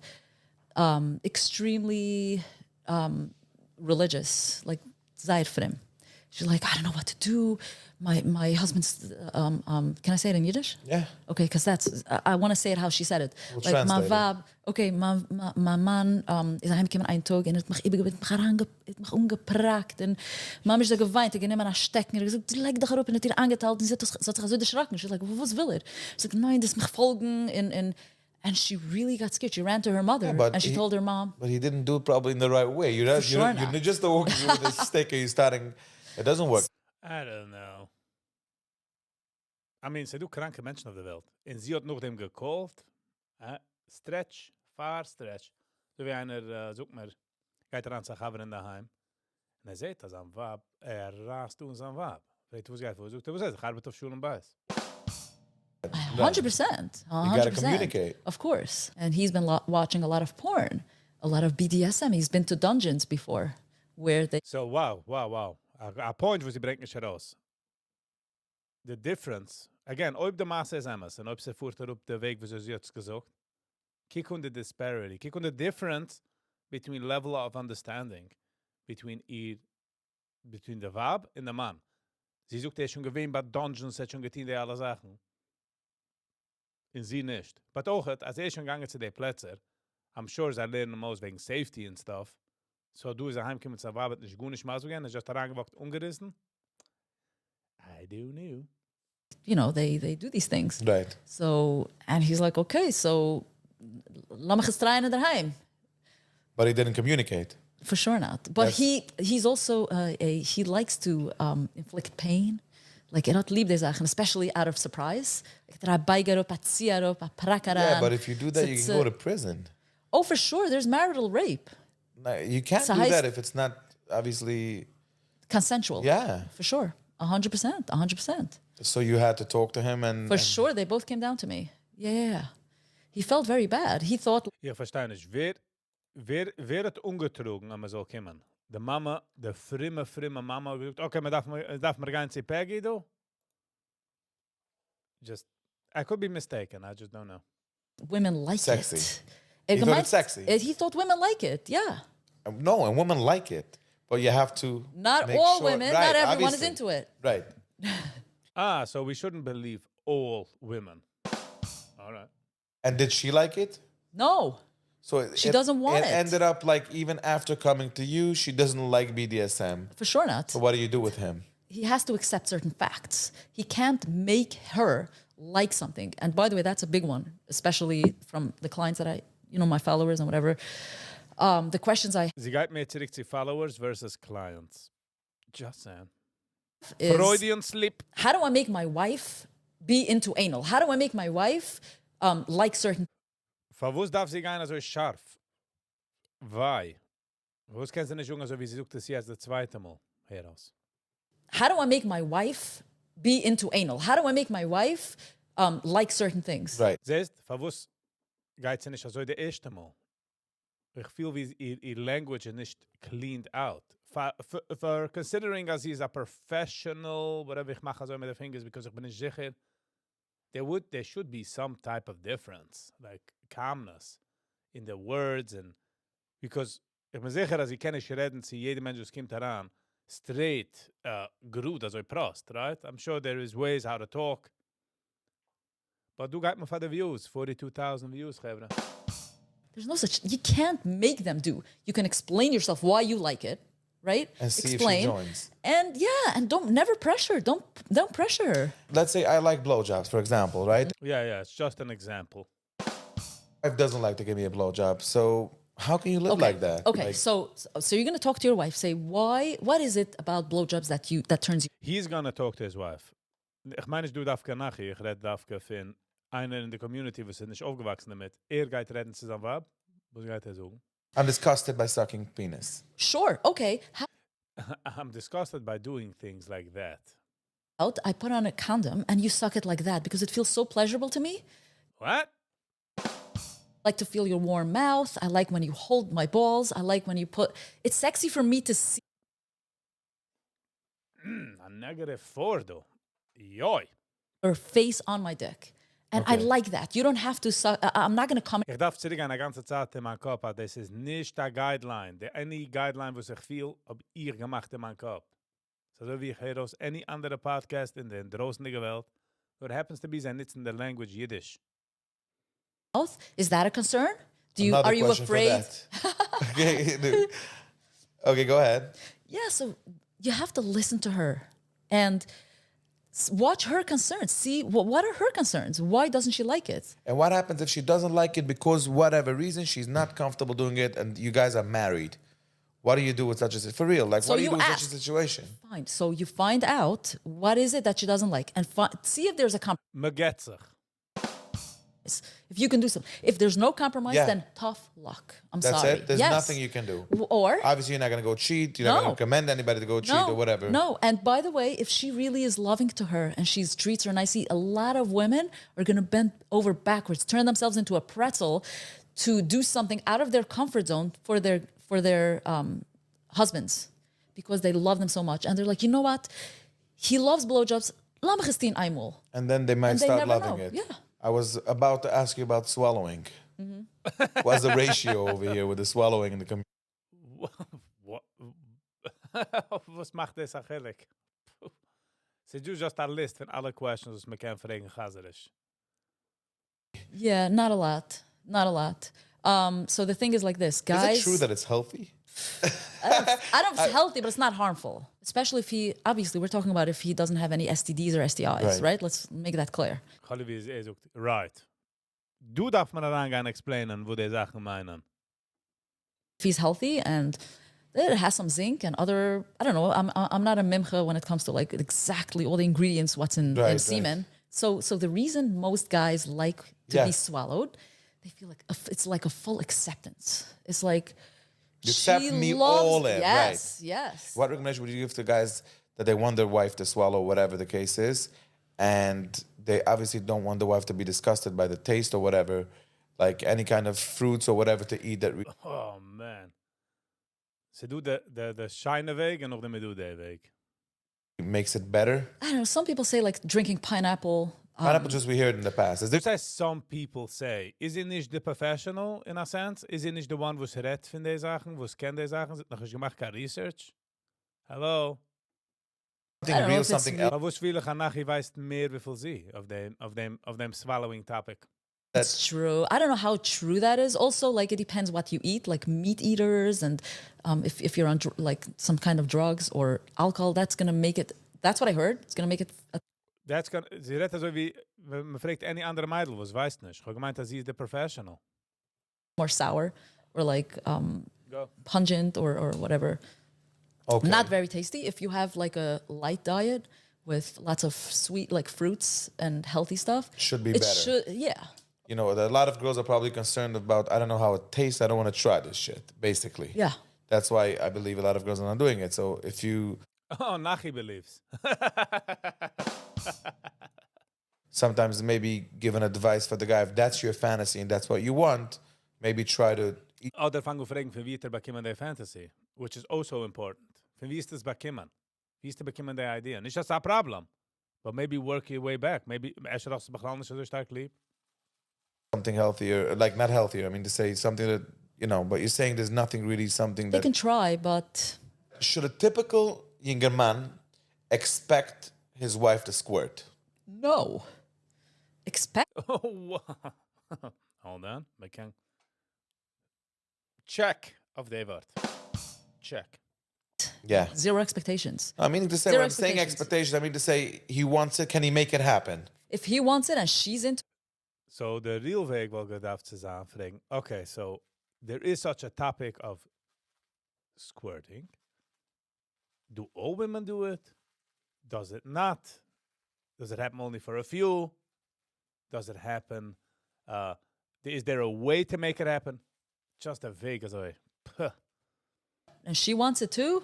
Extremely religious, like Zayr Frem. She's like, I don't know what to do. My husband's, can I say it in Yiddish? Yeah. Okay, because I want to say it how she said it. We'll like, translate my man is heimgekommen einen Tag und hat mich umgepragt und Mama ist so geweint, ich nehme einen Stecken und ich gesagt, leg dich auf und hat ihr angeteilt und sie hat sich so erschrocken. She's like, was will it? She's like, nein, das mich folgen and she really got scared. She ran to her mother and she told her mom. But he didn't do it probably in the right way. You're just walking with a stick and you're starting. It doesn't work. I don't know. I mean, sie du kranke Menschen auf der Welt. Und sie hat noch dem gekauft. Stretch, stretch. So wie einer, sucht mir, geht an sich haben in daheim. Und sieht das am Wab. Rast du uns am Wab. Fragt, wo es geht, wo es sucht. Was ist? Ich arbeite auf Schule und Beiß. 100%. 100%. You gotta communicate. Of course. And he's been watching a lot of porn, a lot of BDSM. He's been to dungeons before where they... So, wow. A point, wo sie bringt nicht heraus. The difference Again, ob de Masse is emes, und ob sie fuhrt auf der Weg, wie sie es jetzt gesagt. Kick on the disparity. Kick on the difference between level of understanding between the Vab and the man. Sie sucht schon gewähnt bei Dungeons, hat schon getan die alle Sachen. In sie nicht. But auch, als schon gegangen zu den Plätzen, I'm sure sie lernen most wegen Safety and stuff. So du, sie heimkommen zu Vab, nicht gut nicht mal so gehen, ist just herangewagt, ungerissen. I do know. You know, they do these things. Right. So, and he's like, okay, so laat me gestraaien daheim. But he didn't communicate. For sure not. But he's also, he likes to inflict pain. Like, had lieb deze zaken, especially out of surprise. Yeah, but if you do that, you can go to prison. Oh, for sure. There's marital rape. No, you can't do that if it's not obviously consensual. Yeah. For sure. 100%. 100%. So you had to talk to him and... For sure. They both came down to me. Yeah. He felt very bad. He thought... Ich verstehe nicht. Wer hat ungetrogen, wenn man soll kommen? De Mama, de frimme Mama, gesagt, okay, man darf mir gehen zu Peggy, do? Just, I could be mistaken, I just don't know. Women like sexy. It. He thought it's sexy. He thought women like it, yeah. No, and women like it. But you have to Not make all sure, women, right, not everyone obviously. is into it. Right. So we shouldn't believe all women. All right. And did she like it? No. So she doesn't want it. It ended up like even after coming to you, she doesn't like BDSM. For sure not. So what do you do with him? He has to accept certain facts. He can't make her like something. And by the way, that's a big one, especially from the clients that my followers and whatever. The questions I... Sie geht mehr zurück zu Followers versus Clients. Just saying. Freudian slip. How do I make my wife be into anal? How do I make my wife like certain... Verwus darf sie gehen so scharf? Why? Verwus kannst du nicht jungen, so wie sie sucht es jetzt das zweite Mal heraus? How do I make my wife be into anal? How do I make my wife like certain things? Right. Siehst, verwus geht sie nicht so das erste Mal. Ich fühle, wie ihr language is nicht cleaned out. For considering as he's a professional, whatever ich mache so mit den Fingers, because ich bin nicht sicher, there should be some type of difference, like calmness in the words, and because ich bin sicher, dass ich kann nicht reden zu jedem Mensch, was kommt heran, straight, gut, also prost, right? I'm sure there is ways how to talk. But du gehst mir for the views, 42,000 views, Chevra. There's no such... You can't make them do. You can explain yourself why you like it, right? And see explain, if she joins. And and never pressure. Don't pressure her. Let's say I like blowjobs, for example, right? Yeah, it's just an example. Wife doesn't like to give me a blowjob, so how can you live like that? Okay, like, so you're gonna talk to your wife. Say what is it about blowjobs that turns you? He's gonna talk to his wife. Ich meine, ich dafke Nachi, ich red dafke von einer in der Community, was nicht aufgewachsen damit. Geht reden zu seinem Wab. Was geht sagen? I'm disgusted by sucking penis. Sure, okay. I'm disgusted by doing things like that. I put on a condom and you suck it like that because it feels so pleasurable to me. What? I like to feel your warm mouth. I like when you hold my balls. I like when you put... It's sexy for me to see... A negative 4, though. Yoy. Your face on my dick. And I like that. You don't have to suck... I'm not going to come... Ich darf zurückgehen eine ganze Zeit in meinem Kopf. Das ist nicht eine Guideline. Any Guideline, was ich viel, habe ich gemacht in meinem Kopf. So wie ich höre aus any andere Podcast in der draußen der Welt. What happens to be sein nicht in the language Yiddish. Is that a concern? Another are you question afraid? For that. Okay, go ahead. Yeah, so you have to listen to her and watch her concerns. See what are her concerns? Why doesn't she like it? And what happens if she doesn't like it because whatever reason she's not comfortable doing it and you guys are married? What do you do with such a situation? For real, like, So what do you do with ask. such a situation? Fine. So you find out what is it that she doesn't like and see if there's a compromise. Megetzach. If you can do something. If there's no compromise, Yeah. then tough luck. I'm That's sorry. it? There's nothing you can do. Or Obviously, you're not going to go cheat. You're not going to recommend anybody to go cheat or whatever. No, and by the way, if she really is loving to her and she treats her nicely, a lot of women are going to bend over backwards, turn themselves into a pretzel to do something out of their comfort zone for their husbands because they love them so much. And they're like, you know what? He loves blowjobs. laat me gesteen eenmaal. And then they might And they start never loving know. it. Yeah. I was about to ask you about swallowing. What's the ratio over here with the swallowing in the community? What? Was macht das achillig? So do just a list von alle questions was man kann fragen Hasidic. Yeah, not a lot. Not a lot. So the thing is like this, guys. Is it true that it's healthy? I don't know if it's healthy, but it's not harmful. Especially if he, obviously, we're talking about if he doesn't have any STDs or STIs, right? Let's make that clear. Right. Du darf man herangehen explainen, wo die Sachen meinen. If he's healthy and it has some zinc and other, I don't know, I'm not a mimcha when it comes to like exactly all the ingredients, what's in semen. So the reason most guys like to be swallowed, they feel like it's like a full acceptance. It's like, You accept me all in, yes, right? Yes. What recommendation would you give to guys that they want their wife to swallow, whatever the case is, and they obviously don't want the wife to be disgusted by the taste or whatever, like any kind of fruits or whatever to eat that... Oh, man. Ze doet de shine weg en nog de medude weg. makes it better? I don't know, some people say like drinking pineapple. Pineapple juice, we heard in the past. Is there... Says some people say, is he nicht the professional in a sense? Is he nicht the one who's redt von die Sachen, who's kennt die Sachen, noch is gemacht kein research? Hello? something real, something else? Aber wo schwierig an Nachi weiß mehr wie viel sie of them swallowing topic. That's true. I don't know how true that is. Also, like it depends what you eat, like meat eaters, and if you're on like some kind of drugs or alcohol, that's gonna make it. That's what I heard. It's gonna make it. Sie redt so wie, man fragt any andere Meidl, was weiß nicht. Ich habe gemeint, dass sie ist the professional. More sour or like pungent or whatever. Okay. Not very tasty. If you have like a light diet with lots of sweet like fruits and healthy stuff, Should be it better. should, yeah. You know, a lot of girls are probably concerned about, I don't know how it tastes, I don't want to try this shit, basically. Yeah. That's why I believe a lot of girls are not doing it. So if you... Oh, Nachi believes. Sometimes maybe give an advice for the guy, if that's your fantasy and that's what you want, maybe try to... Oder fang wir fragen, von wie ist bekommen die Fantasy, which is also important. Von wie ist das bekommen? Wie ist bekommen die Idee? Nicht das ein Problem, but maybe work your way back. Maybe, es ist doch nicht so stark lieb. Something healthier, like not healthier, I mean to say something that, you know, but you're saying there's nothing really something They that... can try, but... Should a typical younger man expect his wife to squirt? No. Expect... Oh, hold on. We can check of the word. Check. Yeah. Zero expectations. I mean to say, Zero when I'm saying expectations, I mean to say he wants it, can he make it happen? If he wants it and she's into So the real way will go down to fragen. Okay, so there is such a topic of squirting. Do all women do it? Does it not? Does it happen only for a few? Does it happen? Is there a way to make it happen? Just a vague as a... and she wants it too,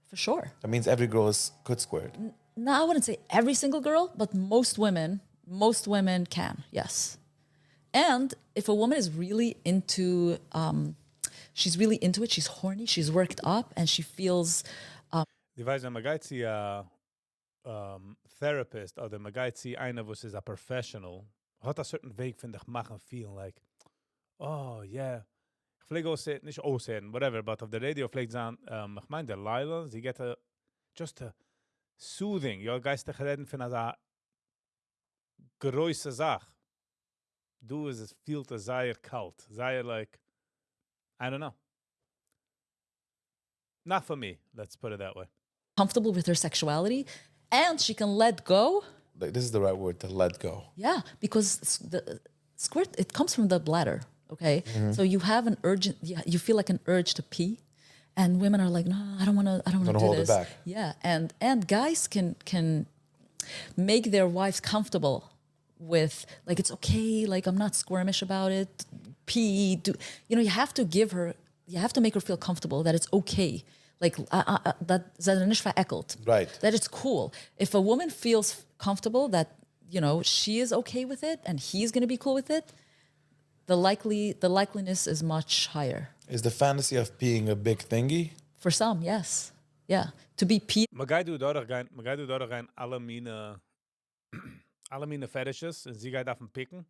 for sure. That means every girl could squirt. No, I wouldn't say every single girl, but most women can, yes. And if a woman is really into, she's really into it, she's horny, she's worked up, and she feels... Die weiß, wenn man geht sie therapist oder man geht sie einer, was ist a professional, hat a certain Weg, finde ich, machen feel like, oh, yeah. Ich pflege aussehen, nicht aussehen, whatever, but auf der Radio pflegt sein, ich meine, der Lila, sie geht just a soothing, ja, geistig reden von einer größe Sache. Du, es viel zu sehr kalt, sehr like, I don't know. Not for me, let's put it that way. Comfortable with her sexuality, and she can let go. Like, this is the right word, to let go. Yeah, because the squirt, it comes from the bladder, okay? So you have an urgent, you feel like an urge to pee, and women are like, no, I don't want to do hold this. it back. Yeah, and guys can make their wives comfortable with, like, it's okay, like, I'm not squirmish about it, pee, you know, you have to make her feel comfortable that it's okay. Like, that nicht vereckelt. Right. That it's cool. If a woman feels comfortable that, you know, she is okay with it and he's going to be cool with it, the likeliness is much higher. Is the fantasy of peeing a big thingy? For some, yes. Yeah. To be pee. Maar ga je doorgaan alle mine alle meine fetishes und sie geht davon picken.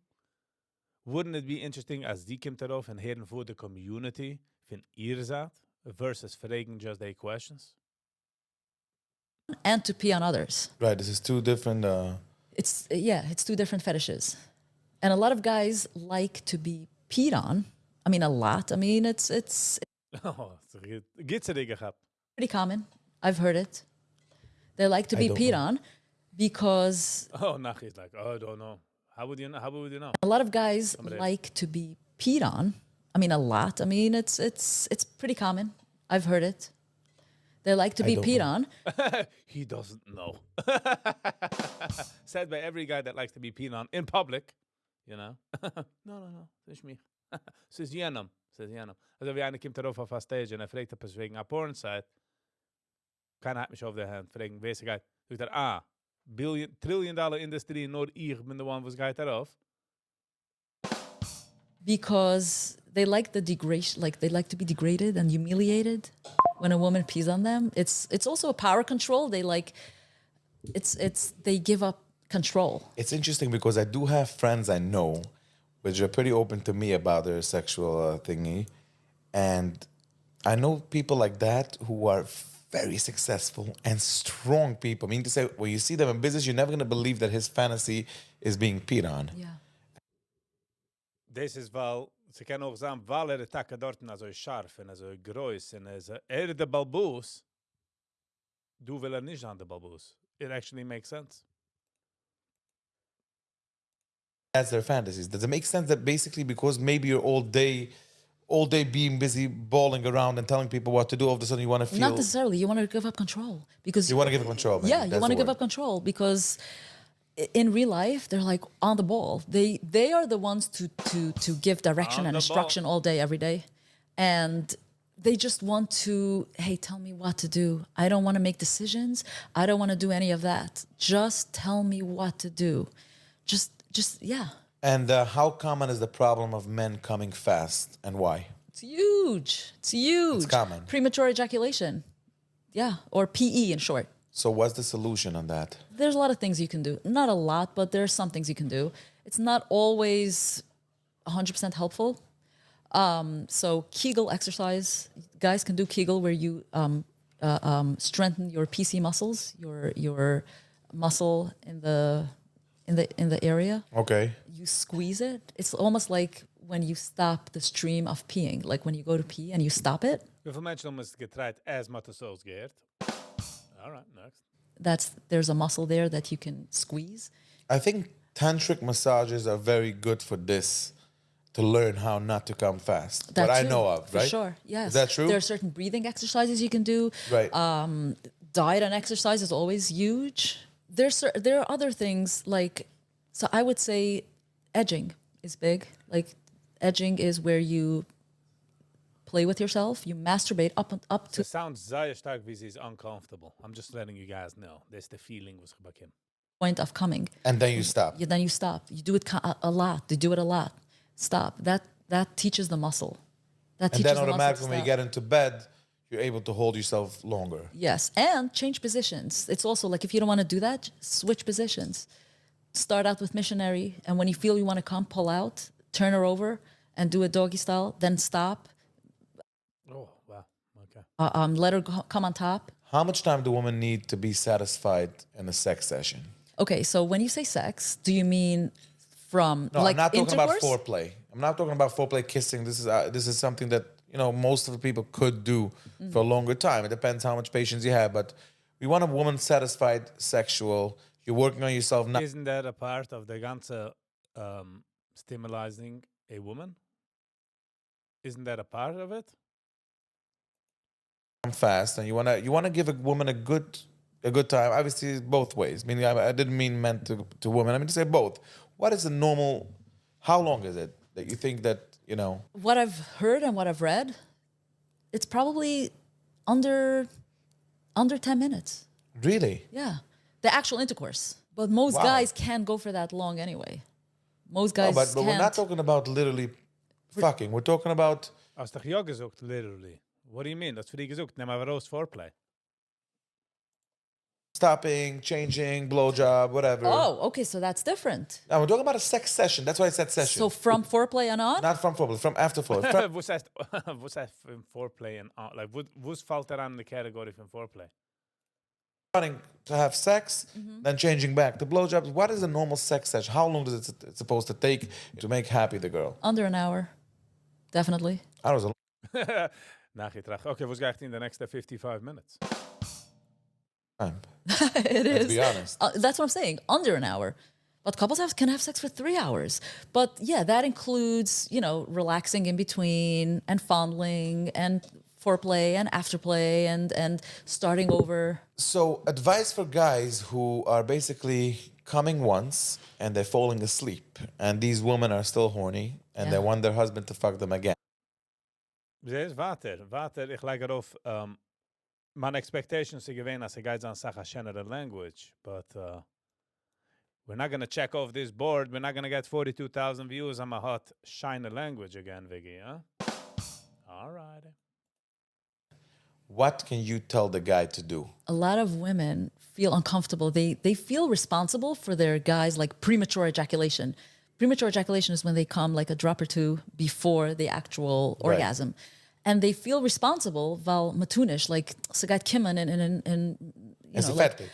Wouldn't it be interesting as die kommt darauf und hören für die Community von ihr seid versus fragen just their questions? And to pee on others. Right. This is two different. It's two different fetishes. And a lot of guys like to be peed on. I mean, a lot. I mean, it's Oh, gibt's dir gehabt? pretty common. I've heard it. They like to be don't peed know. on because Oh, Nachi's like, oh, I don't know. How would you know? How would you know? a lot of guys Somebody- like to be peed on. I mean, a lot. I mean, it's pretty common. I've heard it. They like to be don't peed know. on. He doesn't know. Said by every guy that likes to be peed on in public, you know. No, das ist mich. Es ist jenem. Also wie einer kommt darauf auf der Stage und fragt etwas wegen einer Pornsite. Keiner hat mich auf der Hand. Fragen, wer ist der Guy? Sagt Trillion-dollar Industrie, nur ich bin der One, was geht darauf. Because they like the degradation, like they like to be degraded and humiliated when a woman pees on them. It's also a power control. They like they give up control. It's interesting because I do have friends I know, which are pretty open to me about their sexual thingy, and I know people like that who are very successful and strong people. I mean to say, when you see them in business, you're never going to believe that his fantasy is being peed on. Yeah. Das ist, weil, sie können auch sagen, weil der Tag dort so scharf und so groß und der Balbus, du will nicht an der Balbus. It actually makes sense. That's their fantasies. Does it make sense that basically because maybe you're all day being busy balling around and telling people what to do, all of a sudden you want to feel... Not necessarily. You want to give up control because You want to give control. Maybe. yeah, you That's want to the give word. up control because in real life they're like on the ball. They are the ones to give direction On and the instruction all day every day, and they just want to, hey, tell me what to do. I don't want to make decisions. I don't want to do any of that. Just tell me what to do. Just yeah. And how common is the problem of men coming fast and why? It's huge. It's huge. It's common. Premature ejaculation. Yeah, or PE in short. So what's the solution on that? There's a lot of things you can do. Not a lot, but there's some things you can do. It's not always 100% helpful. So Kegel exercise, guys can do Kegel where you strengthen your PC muscles, your muscle in the area. Okay. You squeeze it. It's almost like when you stop the stream of peeing, like when you go to pee and you stop it. Wie viele Menschen haben es getraut, als man das ausgeht? All right, next. There's a muscle there that you can squeeze. I think tantric massages are very good for this, to learn how not to come fast. That what I too, know of, for right? sure, yes. Is that true? There are certain breathing exercises you can do. Right. Diet and exercise is always huge. There are other things like, so I would say edging is big. Like edging is where you play with yourself, you masturbate up to It sounds sehr stark wie sie ist uncomfortable. I'm just letting you guys know. That's the feeling was bekommen. the point of coming. And then you stop. Then you stop. You do it a lot. You do it a lot. Stop. That teaches the muscle. That And teaches then the muscle automatically to when you stop. get into bed, you're able to hold yourself longer. Yes, and change positions. It's also like if you don't want to do that, switch positions. Start out with missionary, and when you feel you want to come, pull out, turn her over, and do a doggy style. Then stop. Oh, wow. Okay. Let her come on top. How much time do women need to be satisfied in a sex session? Okay, so when you say sex, do you mean from No, like I'm not talking intercourse? about foreplay. I'm not talking about foreplay, kissing. This is something that most of the people could do for a longer time. It depends how much patience you have, but we want a woman satisfied, sexual. You're working on yourself now. Isn't that a part of the ganze stimulating a woman? Isn't that a part of it? Fast, and you wanna give a woman a good time. Obviously, it's both ways. Meaning, I didn't mean men to women. I mean to say both. What is the normal? How long is it that you think that What I've heard and what I've read, it's probably under 10 minutes. Really? Yeah, the actual intercourse. But most Wow. guys can't go for that long anyway. Most guys But can't. we're not talking about literally fucking. We're talking about Hast doch ja gesucht, literally. What do you mean? Das für die gesucht. Nehmen wir raus Foreplay. stopping, changing, blowjob, whatever. Oh, okay, so that's different. Now we're talking about a sex session. That's why I said session. So from foreplay and on? Not from foreplay, from after foreplay. Was heißt from foreplay and like was fällt daran in the category from foreplay? Starting to have sex, then changing back to blowjobs. What is a normal sex session? How long does it supposed to take to make happy the girl? Under an hour. Definitely. I was a Nachi trach. Okay, was gaat in the next 55 minutes? time. It is. Let's be honest. That's what I'm saying. Under an hour. But couples can have sex for 3 hours. But yeah, that includes, relaxing in between and fondling and foreplay and afterplay and starting over. So, advice for guys who are basically coming once and they're falling asleep, and these women are still horny and they Yeah. want their husband to fuck them again. Zees, water, ich like auf, my expectations are given as a guys on Sacha general language, but we're not going to check off this board. We're not going to get 42,000 views on my hot shiner language again, Viggy, huh? All right. What can you tell the guy to do? A lot of women feel uncomfortable. They feel responsible for their guys like premature ejaculation. Premature ejaculation is when they come like a drop or two before the actual orgasm. And they feel responsible, weil matunish, like ze gaat kimmen and It's like, fertig.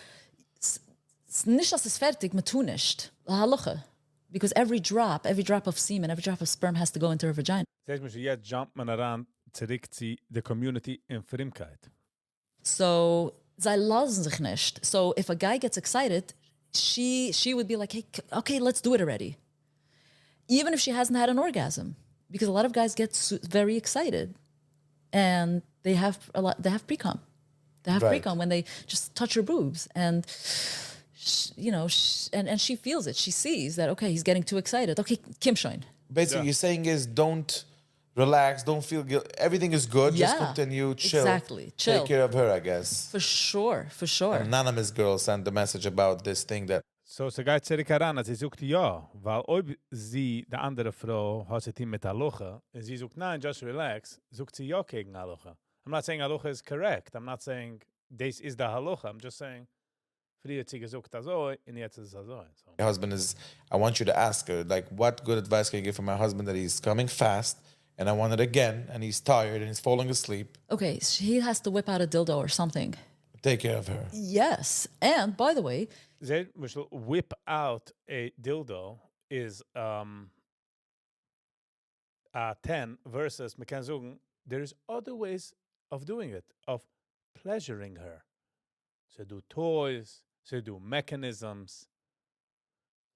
nicht dass es fertig, matunisht. Halacha. Because every drop of semen, every drop of sperm has to go into her vagina. Zeg maar, jetzt jumpt man around zurück zu der Community in Fremdkeit. So, zij lassen sich nicht. So, if a guy gets excited, she would be like, hey, okay, let's do it already. Even if she hasn't had an orgasm. Because a lot of guys get very excited. And they have pre-cum. They have pre-cum when they just touch her boobs. And, and she feels it. She sees that, okay, he's getting too excited. Okay, Kim Schoen. Basically, you're saying is don't relax, don't feel guilt. Everything is good. Just Yeah, continue, chill. exactly, chill. Take care of her, I guess. For sure. An anonymous girl sent a message about this thing that So, sie geht zurück heran, und sie sagt ja, weil ob sie, die andere Frau, hat sie mit Aloha, und sie sagt, nein, just relax, sagt sie ja gegen Aloha. I'm not saying Aloha is correct. I'm not saying this is the Aloha. I'm just saying, früher hat sie gesagt so, und jetzt ist es so. your husband is, I want you to ask her, like, what good advice can you give for my husband that he's coming fast and I want it again and he's tired and he's falling asleep? Okay, he has to whip out a dildo or something. Take care of her. Yes. And by the way, They will whip out a dildo is a 10 versus, man kann sagen, there's other ways of doing it, of pleasuring her. Sie do toys, sie do mechanisms,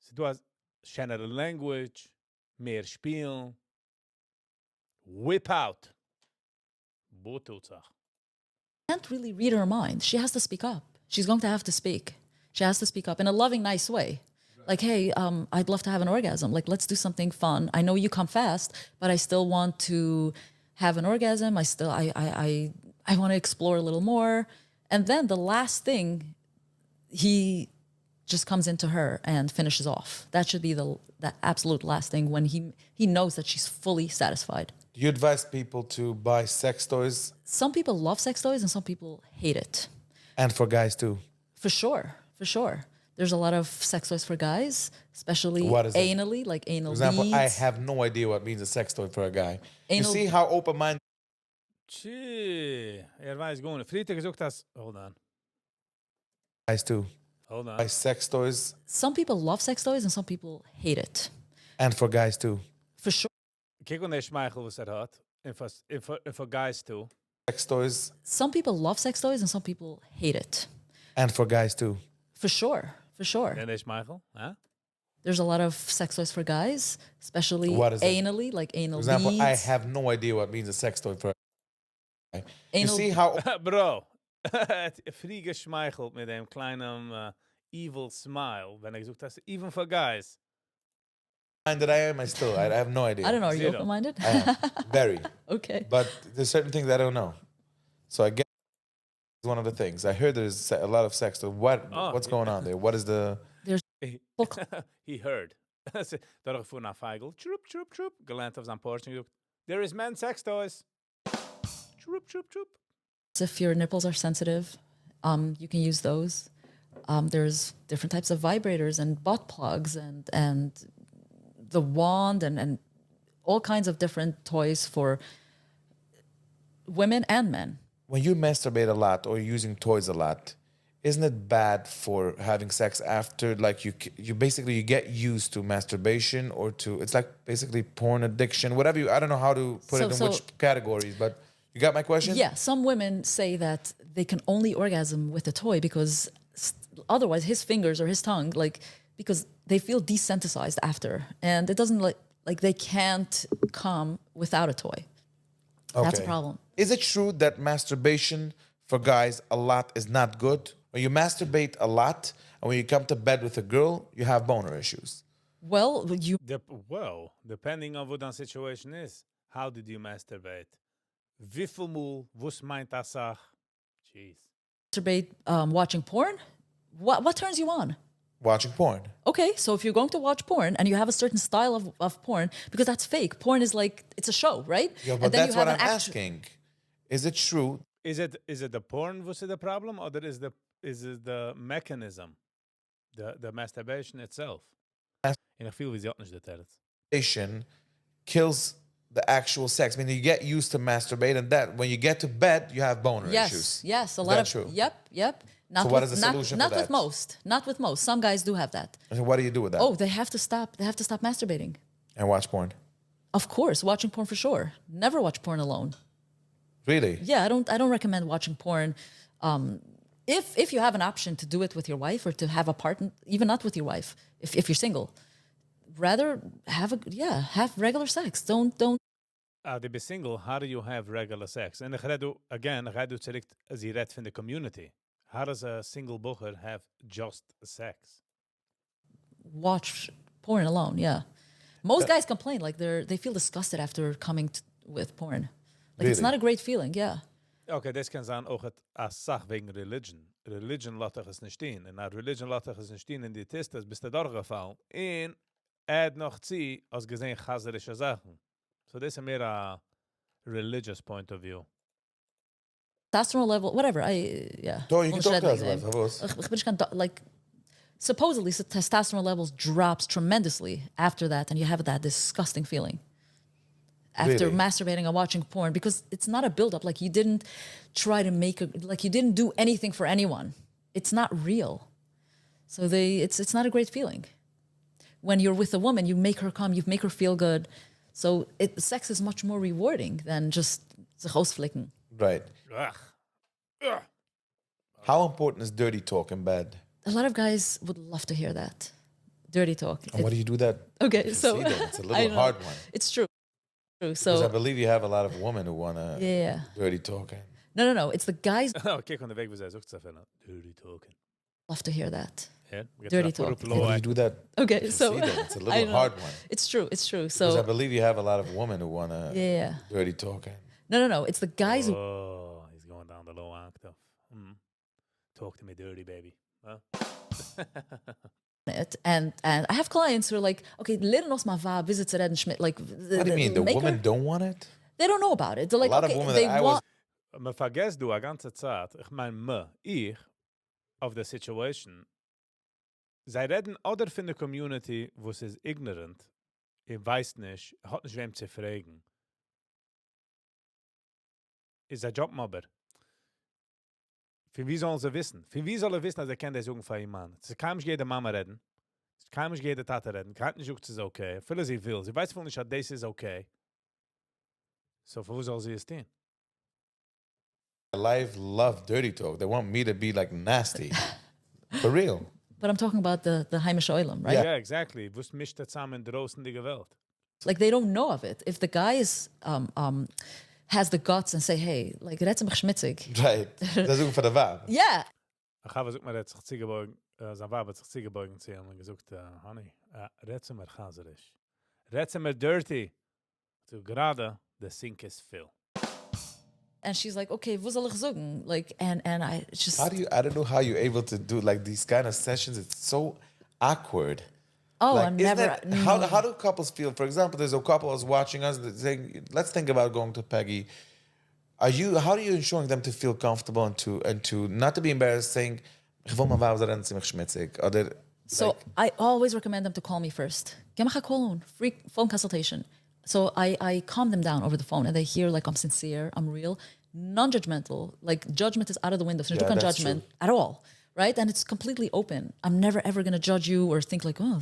sie do general language, mehr spielen, whip out. Botelzach. can't really read her mind. She has to speak up. She's going to have to speak. She has to speak up in a loving, nice way. Like, hey, I'd love to have an orgasm. Like, let's do something fun. I know you come fast, but I still want to have an orgasm. I want to explore a little more. And then the last thing, he just comes into her and finishes off. That should be the absolute last thing when he knows that she's fully satisfied. Do you advise people to buy sex toys? Some people love sex toys and some people hate it. And for guys too? For sure. There's a lot of sex toys for guys, especially What is it? anally, like anal For example, beads. I have no idea what means a sex toy for a guy. You Anal- see how open-minded Gee, weiß going. Friedrich gesagt das. Hold on. guys too. Hold on. Buy sex toys Some people love sex toys and some people hate it. and for guys too. For sure. Kijk on de schmeichel was hat. And for guys too. Sex toys Some people love sex toys and some people hate it. and for guys too. For sure. En de schmeichel, huh? There's a lot of sex toys for guys, especially What is it? anally, like anal For example, beads. I have no idea what means a sex toy for a guy. You Anal- see how Bro, het Friege schmeichelt mit dem kleinen evil smile, wenn gesagt hast, even for guys. open-minded I am, I have no idea. I don't know. Are you Zero. open-minded? I am. Very. Okay. But there's certain things I don't know. So I guess it's one of the things. I heard there's a lot of sex. So what's going on there? What is the... He heard. Dat ik voor naar Feigl. Troep, troep, troep. Geland of zijn Porsche. Gesagt, there is men sex toys. Troep, troep, troep. If your nipples are sensitive, you can use those. There's different types of vibrators and butt plugs and the wand and all kinds of different toys for women and men. When you masturbate a lot or you're using toys a lot, isn't it bad for having sex after? Like you basically you get used to masturbation or to it's like basically porn addiction, whatever I don't know how to put it in which categories, but you got my question? Yeah, some women say that they can only orgasm with a toy because otherwise his fingers or his tongue, like, because they feel desensitized after, and it doesn't like they can't come without a toy. Okay. That's a problem. Is it true that masturbation for guys a lot is not good? When you masturbate a lot and when you come to bed with a girl, you have boner issues. Well, depending on what the situation is. How did you masturbate? Wiffel mul, wus meint das Sach? Jeez. Masturbate watching porn? What turns you on? Watching porn. Okay, so if you're going to watch porn and you have a certain style of porn, because that's fake. Porn is like, it's a show, right? Yeah, but that's what I'm asking. Is it true? Is it the porn was the problem, or is it the mechanism, the masturbation itself? And I feel we not masturbation kills the actual sex. I mean, you get used to masturbate, and that when you get to bed, you have boner issues. Yes, a lot of true. Yep. So what is the solution for that? Not with most. Some guys do have that. So what do you do with that? Oh, they have to stop. They have to stop masturbating. And watch porn. Of course, watching porn for sure. Never watch porn alone. Really? Yeah, I don't recommend watching porn. If you have an option to do it with your wife or to have a partner, even not with your wife, if you're single, rather have regular sex. Don't. To be single, how do you have regular sex? And I do zurück as he read from the community. How does a single bocher have just sex? Watch porn alone, yeah. Most guys complain, like they feel disgusted after coming with porn. Like really? It's not a great feeling, yeah. Okay, das kann sein auch a Sach wegen Religion. Religion lässt dich es nicht stehen. Und Religion lässt dich es nicht stehen in die Tistes, bist du durchgefallen. Und noch zieh, als gesehen chasserische Sachen. So this is mehr a religious point of view. Testosterone level, whatever. So you can talk to us, like, supposedly, testosterone levels drops tremendously after that, and you have that disgusting feeling after masturbating and watching porn, because it's not a buildup. Like, you didn't try to you didn't do anything for anyone. It's not real. So it's not a great feeling. When you're with a woman, you make her come, you make her feel good. So sex is much more rewarding than just the ausflicken. Right. Ugh. How important is dirty talk in bed? A lot of guys would love to hear that. Dirty talk. And what do you do that? Okay, so it's a little hard one. It's true. So because I believe you have a lot of women who want to dirty talk. No. It's the guys. Kijk, on the weg was hij zoekt dirty talking. Love to hear that. Yeah, dirty talk. How do you do that? Okay, so it's a little hard one. It's true. So because I believe you have a lot of women who want to dirty talk. No. It's the guys. Oh, he's going down the low octave. Talk to me dirty, baby. Huh? And I have clients who are like, okay, leren ons maar va visits at Ed Schmidt. Like, what do you mean? The women don't want it? They don't know about it. They're like, a lot of women they want. Me vergesst du a ganze Zeit. Ich mein, ich of the situation. Zij reden oder von der Community, wo es ist ignorant. Ich weiß nicht, hat nicht wem zu fragen. Ist ein Jobmobber. Für wie sollen sie wissen? Für wie sollen sie wissen, dass kennt das ungefähr ein Mann? Sie kann nicht jede Mama reden. Sie kann nicht jede Tate reden. Kann nicht sucht, es ist okay. Viele sie will. Sie weiß wohl nicht, dass das ist okay. So, für wo soll sie es tun? Life love dirty talk. They want me to be like nasty. For real. But I'm talking about the heimische Oilem, right? Yeah, exactly. Wus mischt das zusammen draußen die Welt. Like, they don't know of it. If the guy is has the guts and say, hey, like, red's mich schmitzig. Right. Das ist für der Wahl. Yeah. Ich habe versucht, mir sich ziegebeugen, sein Wahl sich ziegebeugen zu haben und gesagt, honey, red's mir chaserisch. Red's mir dirty. So gerade, the sink is full. And she's like, okay, wo soll ich sagen? Like, and I just... I don't know how you're able to do like these kind of sessions. It's so awkward. Oh, like, I'm never... How do couples feel? For example, there's a couple who's watching us saying, let's think about going to Peggy. How are you ensuring them to feel comfortable and to not to be embarrassed saying, Ich will mal was reden ziemlich schmutzig. Oder So I always recommend them to call me first. Give me a call, free phone consultation. So I calm them down over the phone, and they hear like I'm sincere, I'm real, non-judgmental. Like judgment is out of the window. So you don't judgment at all, right? And it's completely open. I'm never ever gonna judge you or think like, oh,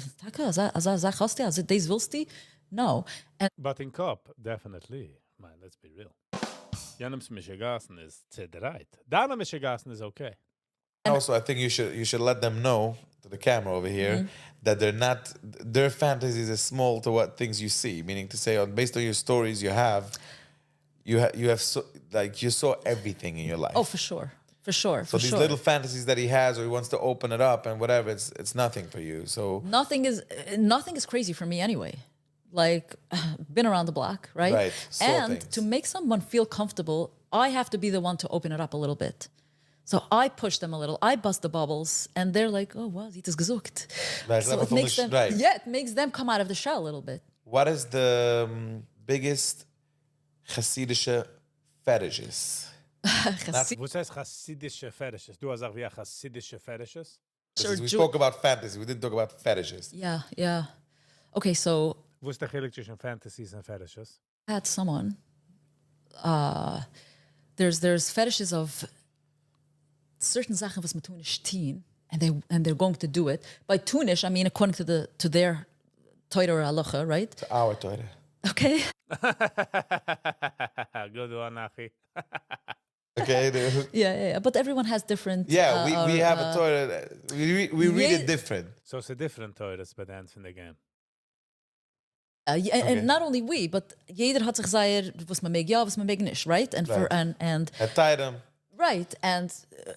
no. And But in cop, definitely. Man, let's be real. Janem's Michigassen is right. Dana Michigassen is okay. also, I think you should let them know to the camera over here that their fantasies are small to what things you see. Meaning to say, based on your stories you have so, like you saw everything in your life. oh, for sure. So these little fantasies that he has, or he wants to open it up and whatever, it's nothing for you. So nothing is crazy for me anyway. Like, been around the block, right? Right. Saw And things. to make someone feel comfortable, I have to be the one to open it up a little bit. So I push them a little, I bust the bubbles, and they're like, oh, wow, dit is gezoekt. So it makes them, it makes them come out of the shell a little bit. What is the biggest Hasidische fetishes? Wo heißt Hasidische fetishes? Du hast auch wie Hasidische fetishes? We spoke about fantasy. We didn't talk about fetishes. Yeah. Okay, so Wo ist der Chilik zwischen fantasies and fetishes? I had someone, there's fetishes of certain Sachen, was man tun ist teen, and they're going to do it. By tunish, I mean according to their Torah or halacha, right? To our Torah. Okay. Good one, Nachi. Okay. dude. Yeah. But everyone has different. Yeah, we have a Torah. We read it different. So it's a different Torah by the end of the game. And not only we, but jeder hat sich sayr, was man meg ja, was man meg nicht, right? And for and At Titan. right, and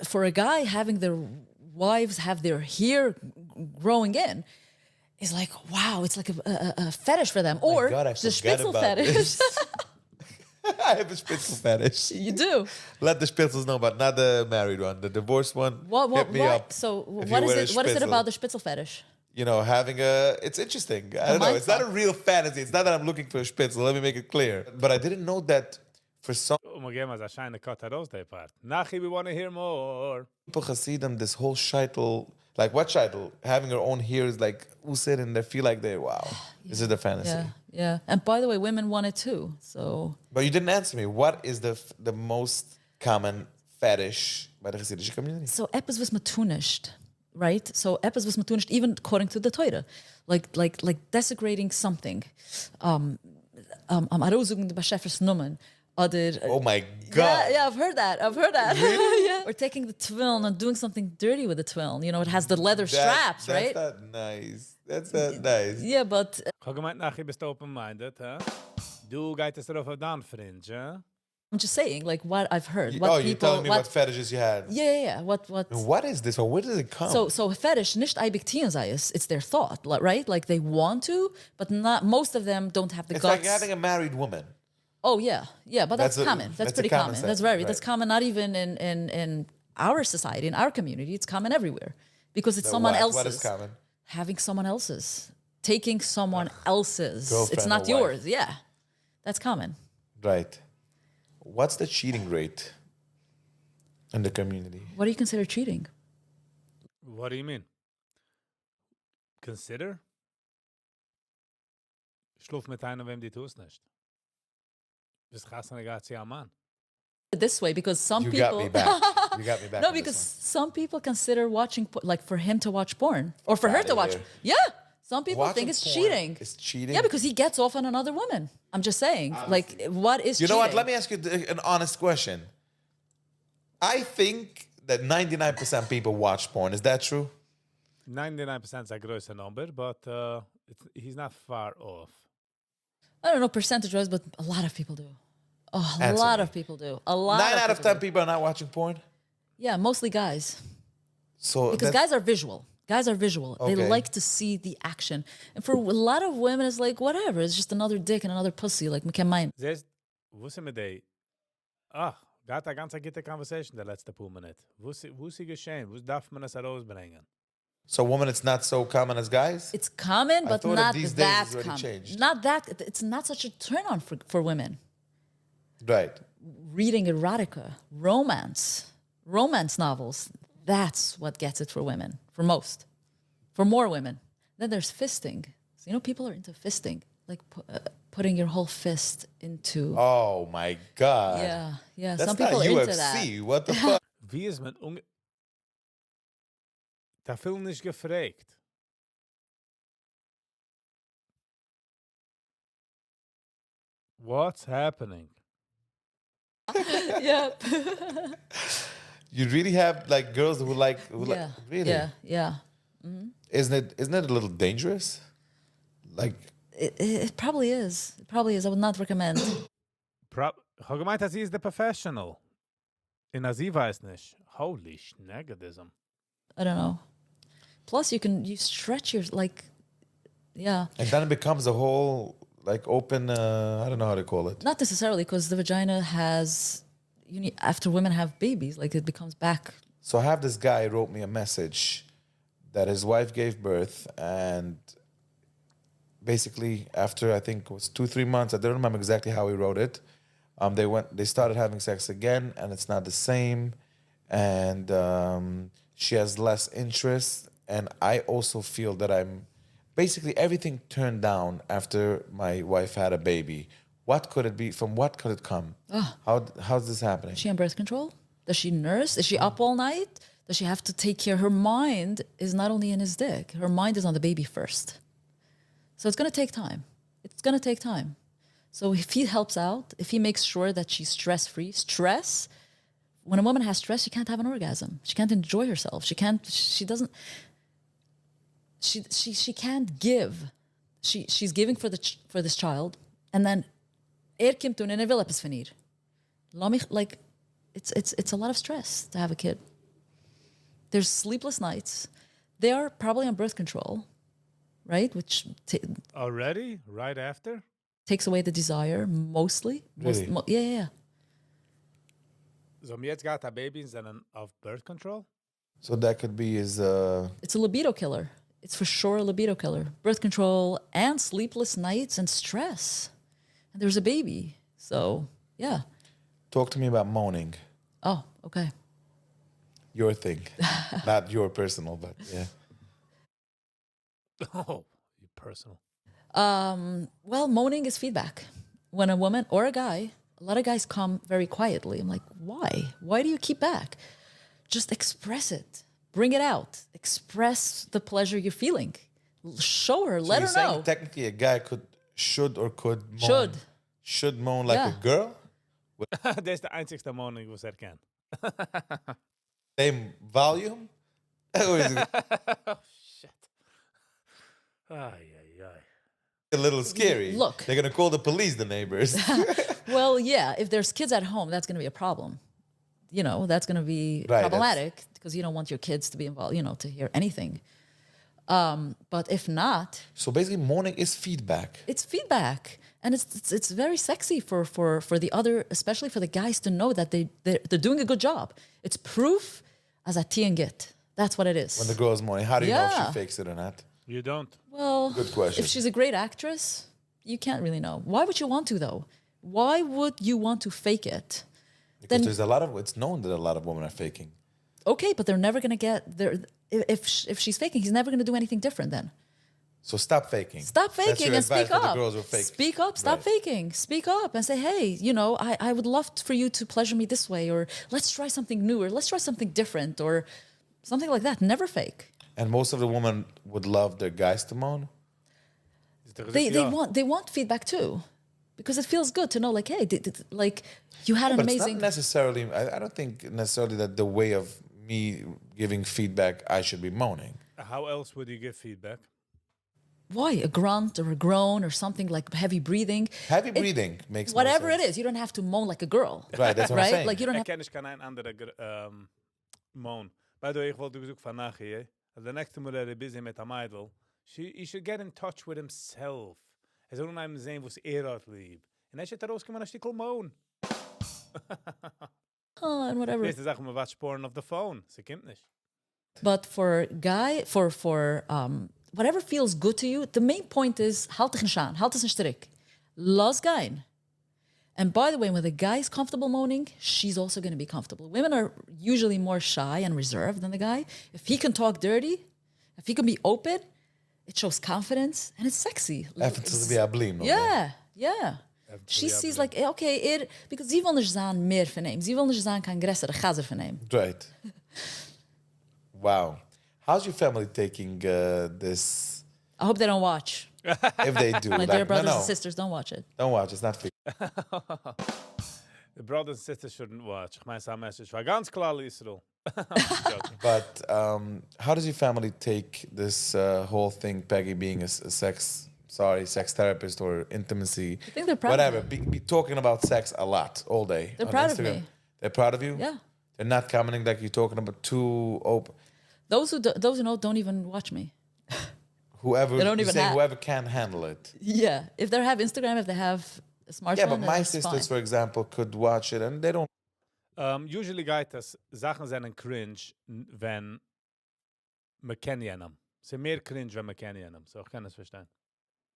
for a guy having their wives have their hair growing in is like, wow, it's like a fetish for them. Or God, I the forgot spitzel about fetish. this. I have a spitzel fetish. You do. Let the spitzels know, but not the married one. The divorced one, What hit me up. So if what you is wear a it? What is it spitzel. about the spitzel fetish? You know, it's interesting. I don't know. It's not a real fantasy. It's not that I'm looking for a spitzel. Let me make it clear. But I didn't know that for some Again, as I shine the cut those day part. Nachi, we want to hear more. people, Hasidim, this whole shaitel, like what shaitel? Having her own hair is like usid, and they feel like wow, this is the fantasy. Yeah. And by the way, women want it too. So But you didn't answer me. What is the most common fetish by the Hasidic community? so etwas was man tun nicht, right? So etwas was man tun nicht, even according to the Torah, like desecrating something, arozugend b'shefers numen. Oh my God. Yeah, I've heard that. Really? Yeah. Or taking the twiln and doing something dirty with the twiln. You know, it has the leather straps, right? That's not nice. That's not nice. Yeah, but Ga gemeint Nachi, bist open-minded, huh? Du geit es darauf auf dan fringe, huh? I'm just saying, like what I've heard. You're telling me what fetishes you had. Yeah. What? What is this? Or where does it come? So fetish, nicht eibiktieren sei es. It's their thought, right? Like they want to, but not. Most of them don't have the it's guts. like having a married woman. Oh yeah, but that's common. That's pretty common. sense, That's very. right. That's common. Not even in our society, in our community. It's common everywhere because it's someone else's. What is common? Having someone else's, taking someone else's. Girlfriend It's not or wife. yours. Yeah, that's common. Right. What's the cheating rate in the community? What do you consider cheating? What do you mean? Consider? Schlaf mit einer, wem die tust nicht. Bist gassen gatsi am Mann. This way, because some You people. got me back. You got me back. No, on this because one. some people consider watching, like for him to watch porn or for her Outta to watch. here. Yeah, some people think Watching it's porn cheating. is cheating? Yeah, because he gets off on another woman. I'm just saying, like, what is You cheating? know what? Let me ask you an honest question. I think that 99% people watch porn. Is that true? 99% is a größer number, but he's not far off. I don't know percentage-wise, but a lot of people do. Oh, a Answer lot me. of people do. A lot. 9 out of 10 do. people are not watching porn. Yeah, mostly guys. So Because guys are visual. Guys are visual. They Okay. like to see the action. And for a lot of women, it's like, whatever. It's just another dick and another pussy. Like, man can mind. Siehst, wo sind wir die? Gott, eine ganz gute Conversation der letzte paar Minuten. Wo ist sie geschehen? Wo darf man es herausbringen? So women, it's not so common as guys? It's common, but thought not these days that it's already common. changed. Not that. It's not such a turn on for women. Right. Reading erotica, romance novels. That's what gets it for women, for most, for more women. Then there's fisting. So, you know, people are into fisting, like putting your whole fist into. Oh my God. Yeah. That's Some people not are into UFC. that. What the fuck? Wie is met Da viel nicht gefragt. What's happening? Yeah. You really have like girls who like Yeah. really? Yeah. Isn't it a little dangerous? Like It probably is. It probably is. I would not recommend. Ich habe gemeint, dass sie ist der Professional. In sie weiß nicht. Holy schnegadism. I don't know. Plus, you stretch your like, yeah. and then it becomes a whole like open I don't know how to call it. Not necessarily because the vagina has, after women have babies, like it becomes back. So I have this guy wrote me a message that his wife gave birth, and basically after I think it was 2-3 months, I don't remember exactly how he wrote it. They started having sex again, and it's not the same, and she has less interest, and I also feel that I'm basically everything turned down after my wife had a baby. What could it be? From what could it come? How's this happening? Is she on birth control? Does she nurse? Is she up all night? Does she have to take care? Her mind is not only in his dick. Her mind is on the baby first. So it's going to take time. It's going to take time. So if he helps out, if he makes sure that she's stress-free, when a woman has stress, she can't have an orgasm. She can't enjoy herself. She can't give. She's giving for this child, and then komt und will etwas von ihr. Like it's a lot of stress to have a kid. There's sleepless nights. They are probably on birth control, right? Which Already? Right after? takes away the desire mostly. Really? Yeah. So jetzt gaat haar baby's zijn auf birth control? So that could be his It's a libido killer. It's for sure a libido killer. Birth control and sleepless nights and stress. And there's a baby. So, yeah. talk to me about moaning. Oh, okay. Your thing. Not your personal, but yeah. Oh, you personal. Well, moaning is feedback. When a woman or a guy, a lot of guys come very quietly. I'm like, why? Why do you keep back? Just express it. Bring it out. Express the pleasure you're feeling. Show her. Let You're her saying know. technically a guy should moan. Should moan like Yeah. a girl? Dit is de einzigste moning die we herkennen. Same volume? Or is it Oh, shit. Ay. a little scary? Look. They're going to call the police, the neighbors. Well, yeah, if there's kids at home, that's going to be a problem. That's going to be Right, problematic because you don't want your kids to be involved, to hear anything. But if not, So basically, moaning is feedback. it's feedback. And it's very sexy for the other, especially for the guys to know that they're doing a good job. It's proof as a git. That's what it is. When the girl's moaning, how do you know if Yeah. she fakes it or not? You don't. Well, Good question. if she's a great actress, you can't really know. Why would you want to, though? Why would you want to fake it? Because Then- it's known that a lot of women are faking. Okay, but they're never going to get there. If she's faking, he's never going to do anything different then. So stop faking. Stop That's faking your and advice speak for up. the girls who fake. Speak up. Stop Right. faking. Speak up and say, hey, I would love for you to pleasure me this way, or let's try something new, or let's try something different, or something like that. Never fake. And most of the women would love their guys to moan. They want feedback too, because it feels good to know, like, hey, like you had an But amazing. it's not necessarily, I don't think necessarily that the way of me giving feedback, I should be moaning. How else would you give feedback? Why a grunt or a groan or something like heavy breathing? Heavy breathing makes more Whatever it sense. is, you don't have to moan like a girl. Right, that's what I'm Right? saying. Like you don't Ik have. ken dus geen andere moon. By the way, ik wilde bezoek van Nachi. The next time we're busy met een meidel, he should get in touch with himself. Hij zou naar hem zijn wat ze had lieb. En hij zit er ook maar een stukje moon. And whatever. Eerst zeggen we wat sporen op de phone. Ze komt niet. But for whatever feels good to you, the main point is halt dich nicht an, halt es nicht zurück. Lass gehen. And by the way, when the guy is comfortable moaning, she's also going to be comfortable. Women are usually more shy and reserved than the guy. If he can talk dirty, if he can be open, it shows confidence and it's sexy. Even te wie blim. Yeah, yeah. She sees like, okay, because sie will nicht sein mehr von ihm. Sie will nicht sein kein größere Chaser von ihm. Right. Wow. How's your family taking this? I hope they don't watch. If they do. My dear brothers no. and sisters, don't watch it. Don't watch, it's not for The brothers and sisters shouldn't watch. Ich meine, it's a message war ganz klar, Israel. But how does your family take this whole thing, Peggy being a sex therapist or intimacy, I think they're proud whatever, of me. be talking about sex a lot, all day. They're on proud Instagram. of me. They're proud of you? Yeah. They're not commenting like you're talking about too open. Those who know don't even watch me. Whoever, They don't even have- whoever can handle it. Yeah, if they have Instagram, if they have a smartphone, Yeah, but then my it's sisters, fine. for example, could watch it and they don't. Usually geht das, Sachen sind cringe, wenn man kennt jenem. Es ist mehr cringe, wenn man kennt jenem. So, ich kann das verstehen.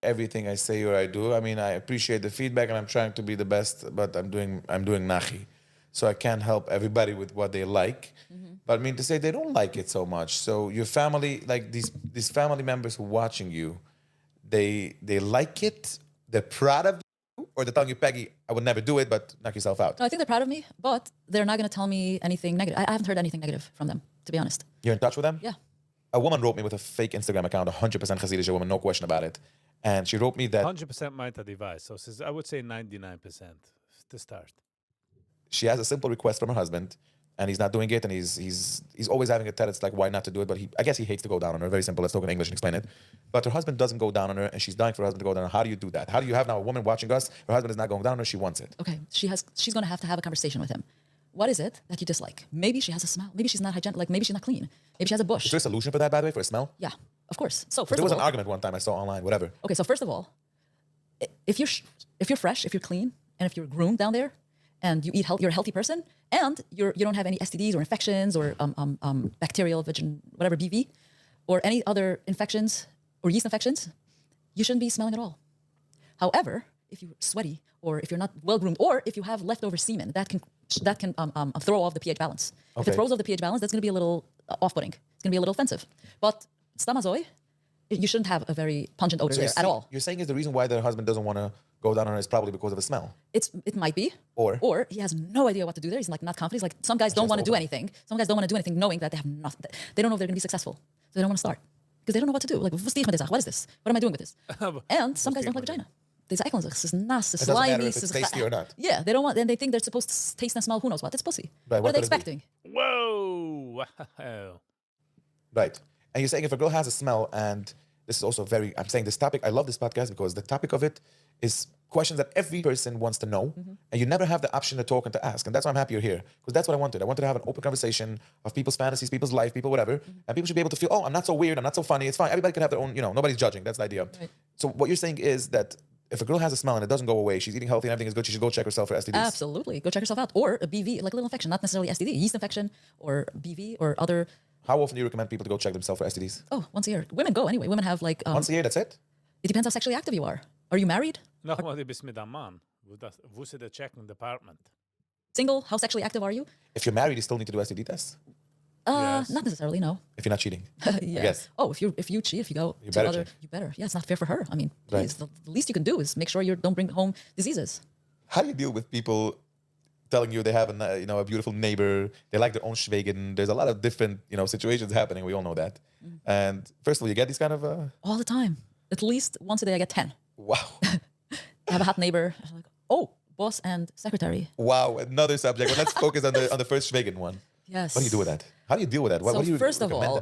Everything I say or I do. I mean, I appreciate the feedback and I'm trying to be the best, but I'm doing Nachi. So I can't help everybody with what they like. But I mean to say they don't like it so much. So your family, like these family members who are watching you, they like it, they're proud of you, or they're telling you, Peggy, I would never do it, but knock yourself out. No, I think they're proud of me, but they're not going to tell me anything negative. I haven't heard anything negative from them, to be honest. You're in touch with them? Yeah. A woman wrote me with a fake Instagram account, 100% Hasidic woman, no question about it. And she wrote me that 100% meint a device. So, I would say 99% to start. she has a simple request from her husband, and he's not doing it, and he's always having a tendency like why not to do it, but I guess he hates to go down on her. Very simple. Let's talk in English and explain it. But her husband doesn't go down on her, and she's dying for her husband to go down on her. How do you do that? How do you have now a woman watching us? Her husband is not going down on her. She wants it. Okay, she's going to have a conversation with him. What is it that you dislike? Maybe she has a smell. Maybe she's not hygienic. Like maybe she's not clean. Maybe she has a bush. Is there a solution for that, by the way, for a smell? Yeah, of course. So There first was of an all, argument one time I saw online, whatever. okay. So first of all, if you're fresh, if you're clean, and if you're groomed down there, and you eat you're a healthy person, and you don't have any STDs or infections or bacterial whatever BV, or any other infections or yeast infections, you shouldn't be smelling at all. However, if you're sweaty or if you're not well groomed or if you have leftover semen, that can throw off the pH balance. If Okay. it throws off the pH balance, that's going to be a little off-putting. It's going to be a little offensive. But stamazoi, you shouldn't have a very pungent odor there at all. You're saying is the reason why the husband doesn't want to go down on her is probably because of the smell. It might be. Or he has no idea what to do there. He's like not confident. He's like, some guys don't want to do anything. Some guys don't want to do anything knowing that they have nothing. They don't know if they're going to be successful. So they don't want to start. Because they don't know what to do. Like, what is this? What am I doing with this? And some guys don't like vagina. They say, this is nasty, It doesn't matter slimy. if it's tasty or not. Yeah, they don't want, and they think they're supposed to taste and smell who knows what. It's pussy. Right, What are they what could it be? expecting? Whoa! Wow. Right. And you're saying if a girl has a smell, and this is also I'm saying this topic, I love this podcast because the topic of it is questions that every person wants to know, and you never have the option to talk and to ask. And that's why I'm happy you're here, because that's what I wanted. I wanted to have an open conversation of people's fantasies, people's life, people, whatever. And people should be able to feel, oh, I'm not so weird, I'm not so funny, it's fine. Everybody can have their own, nobody's judging. That's the idea. Right. So what you're saying is that if a girl has a smell and it doesn't go away, she's eating healthy and everything is good, she should go check herself for STDs. Absolutely. Go check yourself out. Or a BV, like a little infection, not necessarily STD, yeast infection or BV or other. How often do you recommend people to go check themselves for STDs? Oh, once a year. Women go anyway. Women have like. Once a year, that's it? It depends how sexually active you are. Are you married? Nochmal, du bist mit einem Mann. Wo ist der checking department? Single? How sexually active are you? If you're married, you still need to do STD tests. Yes. Not necessarily, no. If you're not cheating. Yeah. guess. Oh, if you cheat, if you go You to better other, check. you better. Yeah, it's not fair for her. I mean, Right. please, the least you can do is make sure you don't bring home diseases. How do you deal with people telling you they have a beautiful neighbor, they like their own schwägen? There's a lot of different situations happening. We all know that. And first of all, you get these kind of All the time. At least once a day, I get 10. wow, I have a hot neighbor. I'm like, oh, boss and secretary. wow. Another subject. But let's focus on the first schwägen one. Yes. What do you do with that? How do you deal with that? What do you first of recommend all,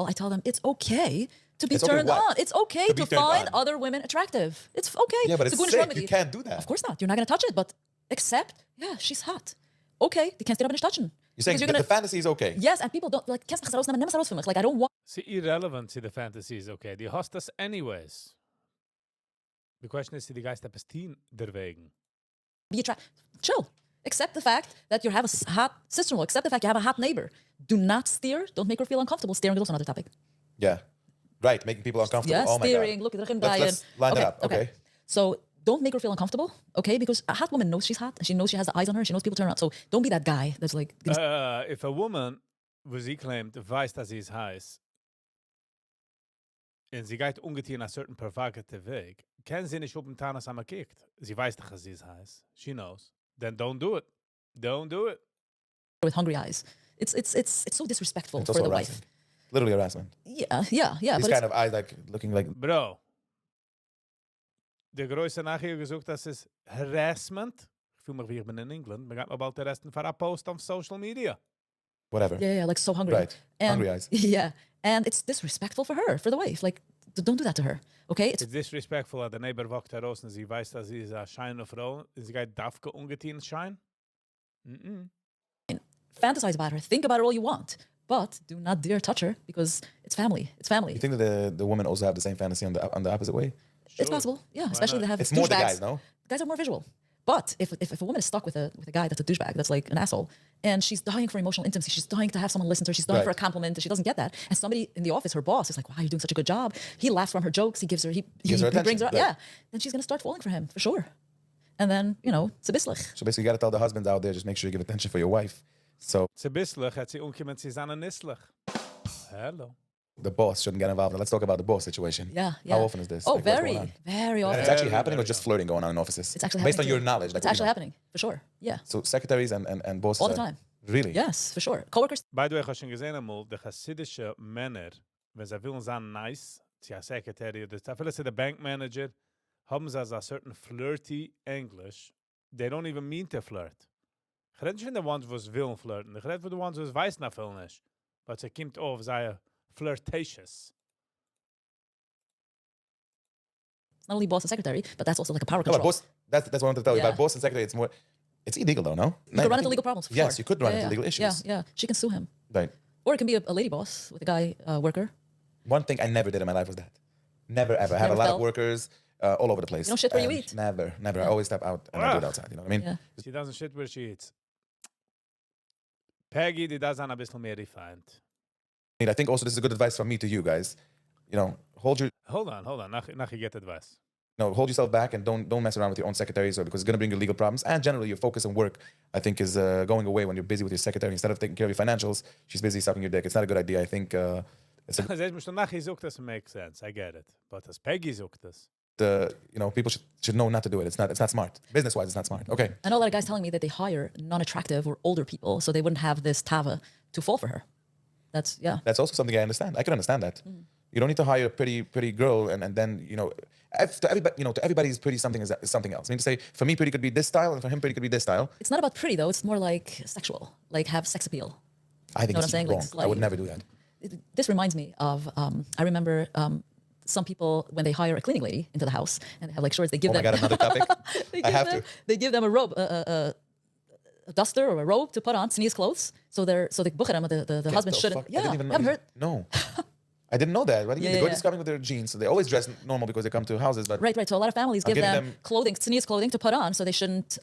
them? I tell them it's okay to be It's okay turned what? on. It's okay To be to turned find on. other women attractive. It's okay. Yeah, but it's a good sick. remedy. You can't do that. Of course not. You're not going to touch it, but accept, yeah, she's hot. Okay, die kannst du aber nicht touchen. You're saying Because the fantasy is okay. Yes, and people don't, like, kannst du rausnehmen, nimm es raus für mich. Like, I don't want See, irrelevant to the fantasies, okay? Die hast das anyways. The question is, die Geist etwas tun derwegen? be attracted. Chill. Accept the fact that you have a hot sister-in-law. Accept the fact you have a hot neighbor. Do not steer. Don't make her feel uncomfortable. Steering is also another topic. Yeah. Right. Making people uncomfortable. Yeah, oh my steering. God. Look at the Let's line that up. Okay. So don't make her feel uncomfortable, okay? Because a hot woman knows she's hot, and she knows she has the eyes on her, and she knows people turn around. So don't be that guy that's like... If a woman, wo sie claimt, weiß, dass sie ist heiß, und sie geht ungefähr einen certain provocative Weg, kann sie nicht auf den Tanas einmal kickt. Sie weiß doch, dass sie ist heiß. She knows. Then don't do it. Don't do it. With hungry eyes. It's so disrespectful It's for also the harassing. wife. Literally harassment. Yeah. These But kind of eyes, like looking like Bro. Der größte Nachricht gesucht, das ist Harassment. Ich fühle mich, wie ich bin in England. Man geht mir bald arresten für ein Post auf Social Media. whatever. yeah, like so hungry. Right. And, Hungry eyes. Yeah. And it's disrespectful for her, for the wife. Like, don't do that to her. Okay? It's disrespectful that the neighbor walkt heraus und sie weiß, dass sie ist eine scheine Frau. Und sie geht dafke ungetein schein. Fantasize about her. Think about her all you want. But do not dare touch her because it's family. It's family. You think that the women also have the same fantasy on the opposite way? It's possible. Yeah. Especially they have It's more the douchebags. guys, no? Guys are more visual. But if a woman is stuck with a guy that's a douchebag, that's like an asshole, and she's dying for emotional intimacy, she's dying to have someone listen to her, she's dying for a compliment, and she doesn't get that, and somebody in the office, her boss, is like, "Wow, you're doing such a good job." He laughs from her jokes. He gives her, he gives her brings her, attention, yeah. Then she's gonna start falling for him for sure. And then it's a bislech. So basically, you got to tell the husbands out there, just make sure you give attention for your wife. So Ze bisslich hat sie umgekommen, sie ist eine nisslich. Hello. the boss shouldn't get involved. Now, let's talk about the boss situation. Yeah. How often is this? Oh, Like, what's going very, on? very often. It's actually Very, happening or very just flirting going on in offices? It's actually based happening on your too. knowledge. Like It's what you actually know. happening for sure. Yeah. So secretaries and bosses All the are- time. Really? Yes, for sure. Coworkers. By the way, ich habe schon gesehen einmal, die chassidische Männer, wenn sie wollen sein nice, sie haben Sekretär, oder vielleicht der Bankmanager, haben sie a certain flirty English. They don't even mean to flirt. Ich rede nicht von den ones, wo es willen flirten. Ich rede von den ones, wo es weiß nach viel nicht. Aber sie kommt auf, sei flirtatious. It's not only boss and secretary, but that's also like a power No, control. but boss, that's what I wanted to tell you. Yeah. About boss and secretary, it's illegal though, no? You could run into legal problems. For Yes, sure. you could run Yeah, into yeah. legal issues. Yeah. She can sue him. Right. Or it can be a lady boss with a guy worker. One thing I never did in my life was that. Never, ever. I have Never a lot felt? of workers all over the place. You don't shit where you And eat. Never. I always step out and I do it outside. You know what I mean? Yeah. She doesn't shit where she eats. Peggy, die does ein bisschen mehr refined. I think also this is good advice from me to you guys. Hold Hold on. Nach you get advice. hold yourself back and don't mess around with your own secretaries, or because it's going to bring you legal problems. And generally, your focus on work, I think, is going away when you're busy with your secretary. Instead of taking care of your financials, she's busy sucking your dick. It's not a good idea. I think it's Zeg me, Nachi zoekt das makes sense. I get it. But as Peggy zoekt das. people should know not to do it. It's not smart. Business-wise, it's not smart. Okay. I know a lot of guys telling me that they hire non-attractive or older people so they wouldn't have this tava to fall for her. That's That's also something I understand. I can understand that. You don't need to hire a pretty girl and then to everybody's pretty something is something else. I mean to say for me pretty could be this style and for him pretty could be this style. It's not about pretty though. It's more like sexual, like have sex appeal. I think Know what it's I'm saying? wrong. Like, I would never do that. This reminds me of I remember some people when they hire a cleaning lady into the house and they have like shorts. They give Oh my them God, another topic. I have to. They give them a robe, a duster or a robe to put on, sneeze clothes. So the bucheram, the husband shouldn't. Fuck? Yeah, I didn't even know. haven't heard. No. I didn't know that. What do you mean? Yeah, They go yeah. just coming with their jeans, so they always dress normal because they come to houses. But Right. So a lot of families give giving them them- clothing, sneeze clothing to put on, so they shouldn't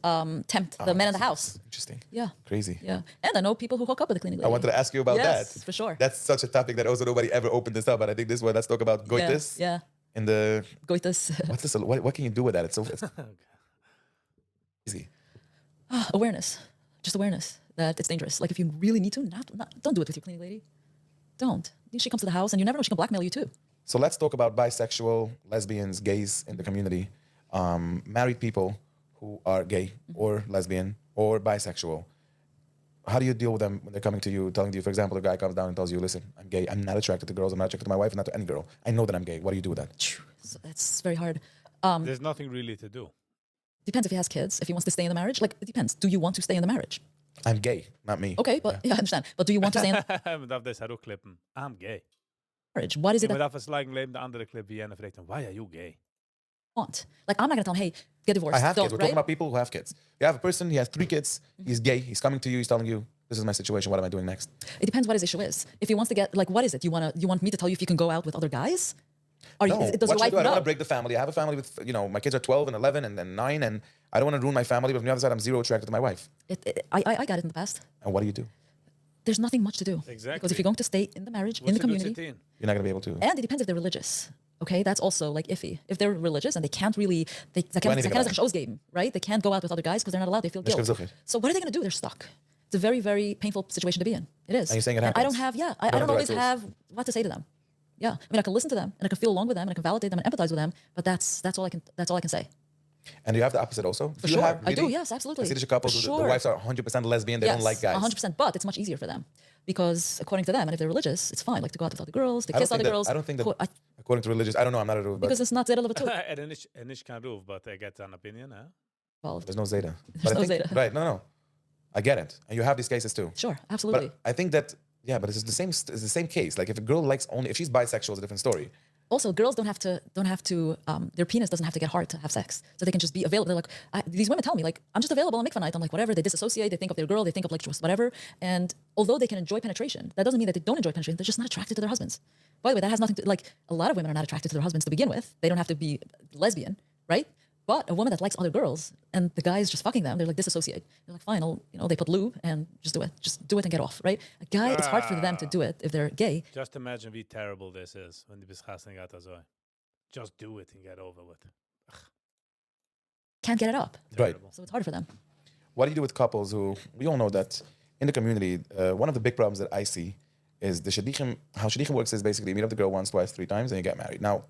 tempt the men in the house. Interesting. Yeah. Crazy. Yeah. And I know people who hook up with the cleaning lady. I wanted to ask you about Yes, that. for sure. That's such a topic that also nobody ever opened this up. But I think this one. Let's talk about goitis. Yeah. In the Goitas. what's this? What can you do with that? It's easy. Awareness. Just awareness that it's dangerous. Like if you really need to, don't do it with your cleaning lady. Don't. She comes to the house and you never know she can blackmail you too. So let's talk about bisexual, lesbians, gays in the community, married people who are gay or lesbian or bisexual. How do you deal with them when they're coming to you, telling you, for example, a guy comes down and tells you, listen, I'm gay, I'm not attracted to girls, I'm not attracted to my wife, and not to any girl. I know that I'm gay. What do you do with that? So it's very hard. There's nothing really to do. Depends if he has kids, if he wants to stay in the marriage. Like, it depends. Do you want to stay in the marriage? I'm gay, not me. Okay, but yeah, I understand. But do you want to stay in the Man darf das herumklippen. I'm gay. marriage? What is it Man that darf es like Leben der andere Clip wie einer fragt, why are you gay? you want? Like, I'm not going to tell him, hey, get divorced. I have Don't, kids. We're right? talking about people who have kids. You have a person, he has 3 kids, he's gay, he's coming to you, he's telling you, this is my situation, what am I doing next? It depends what his issue is. If he wants to get, like, what is it? You want me to tell you if you can go out with other guys? Or No, does what your should I wife do? I don't know? want to break the family. I have a family with, my kids are 12 and 11 and 9, and I don't want to ruin my family, but on the other side, I'm zero attracted to my wife. I got it in the past. And what do you do? There's nothing much to do. Exactly. Because if you're going to stay in the marriage, in the What's community, routine? You're not going to be able to. and it depends if they're religious. Okay, that's also like iffy. If they're religious and they can't really, they anything about it. game, right? They can't go out with other guys because they're not allowed. They feel guilt. So what are they going to do? They're stuck. It's a very, very painful situation to be in. It is. And you're saying it And I happens. don't have, I don't always have what to say to them. Yeah, I mean, I can listen to them and I can feel along with them and I can validate them and empathize with them. But that's all I can say. And you have the opposite also? For sure. I do, yes, absolutely. Hasidic couples, the wives are 100% lesbian, they don't like guys. 100%, but it's much easier for them. Because according to them, and if they're religious, it's fine. Like to go out with other girls, to kiss other girls. I don't think that, according to religious, I don't know, I'm not a roof. Because it's not Zeta Levitul. And it's can't roof, but I get an opinion, huh? Well, there's no Zeta. There's no Zeta. Right, no. I get it. And you have these cases too. Sure, absolutely. But I think that, but it's the same case. Like if a girl likes only, if she's bisexual, it's a different story. Also, girls don't have to, their penis doesn't have to get hard to have sex. So they can just be available. They're like, these women tell me, like, I'm just available on mikvah night. I'm like, whatever. They disassociate. They think of their girl. They think of like just whatever. And although they can enjoy penetration, that doesn't mean that they don't enjoy penetration. They're just not attracted to their husbands. By the way, that has nothing to, like, a lot of women are not attracted to their husbands to begin with. They don't have to be lesbian, right? But a woman that likes other girls and the guy is just fucking them, they're like disassociate. They're like, fine, they put lube and just do it. Just do it and get off, right? A guy, it's hard for them to do it if they're gay. Just imagine how terrible this is when die beschasting gaat so. Just do it and get over with. Can't get it up. Right. So it's harder for them. What do you do with couples who, we all know that in the community, one of the big problems that I see is the shidduchim. How shidduchim works is basically you meet up the girl once, twice, 3 times, and you get married. Now,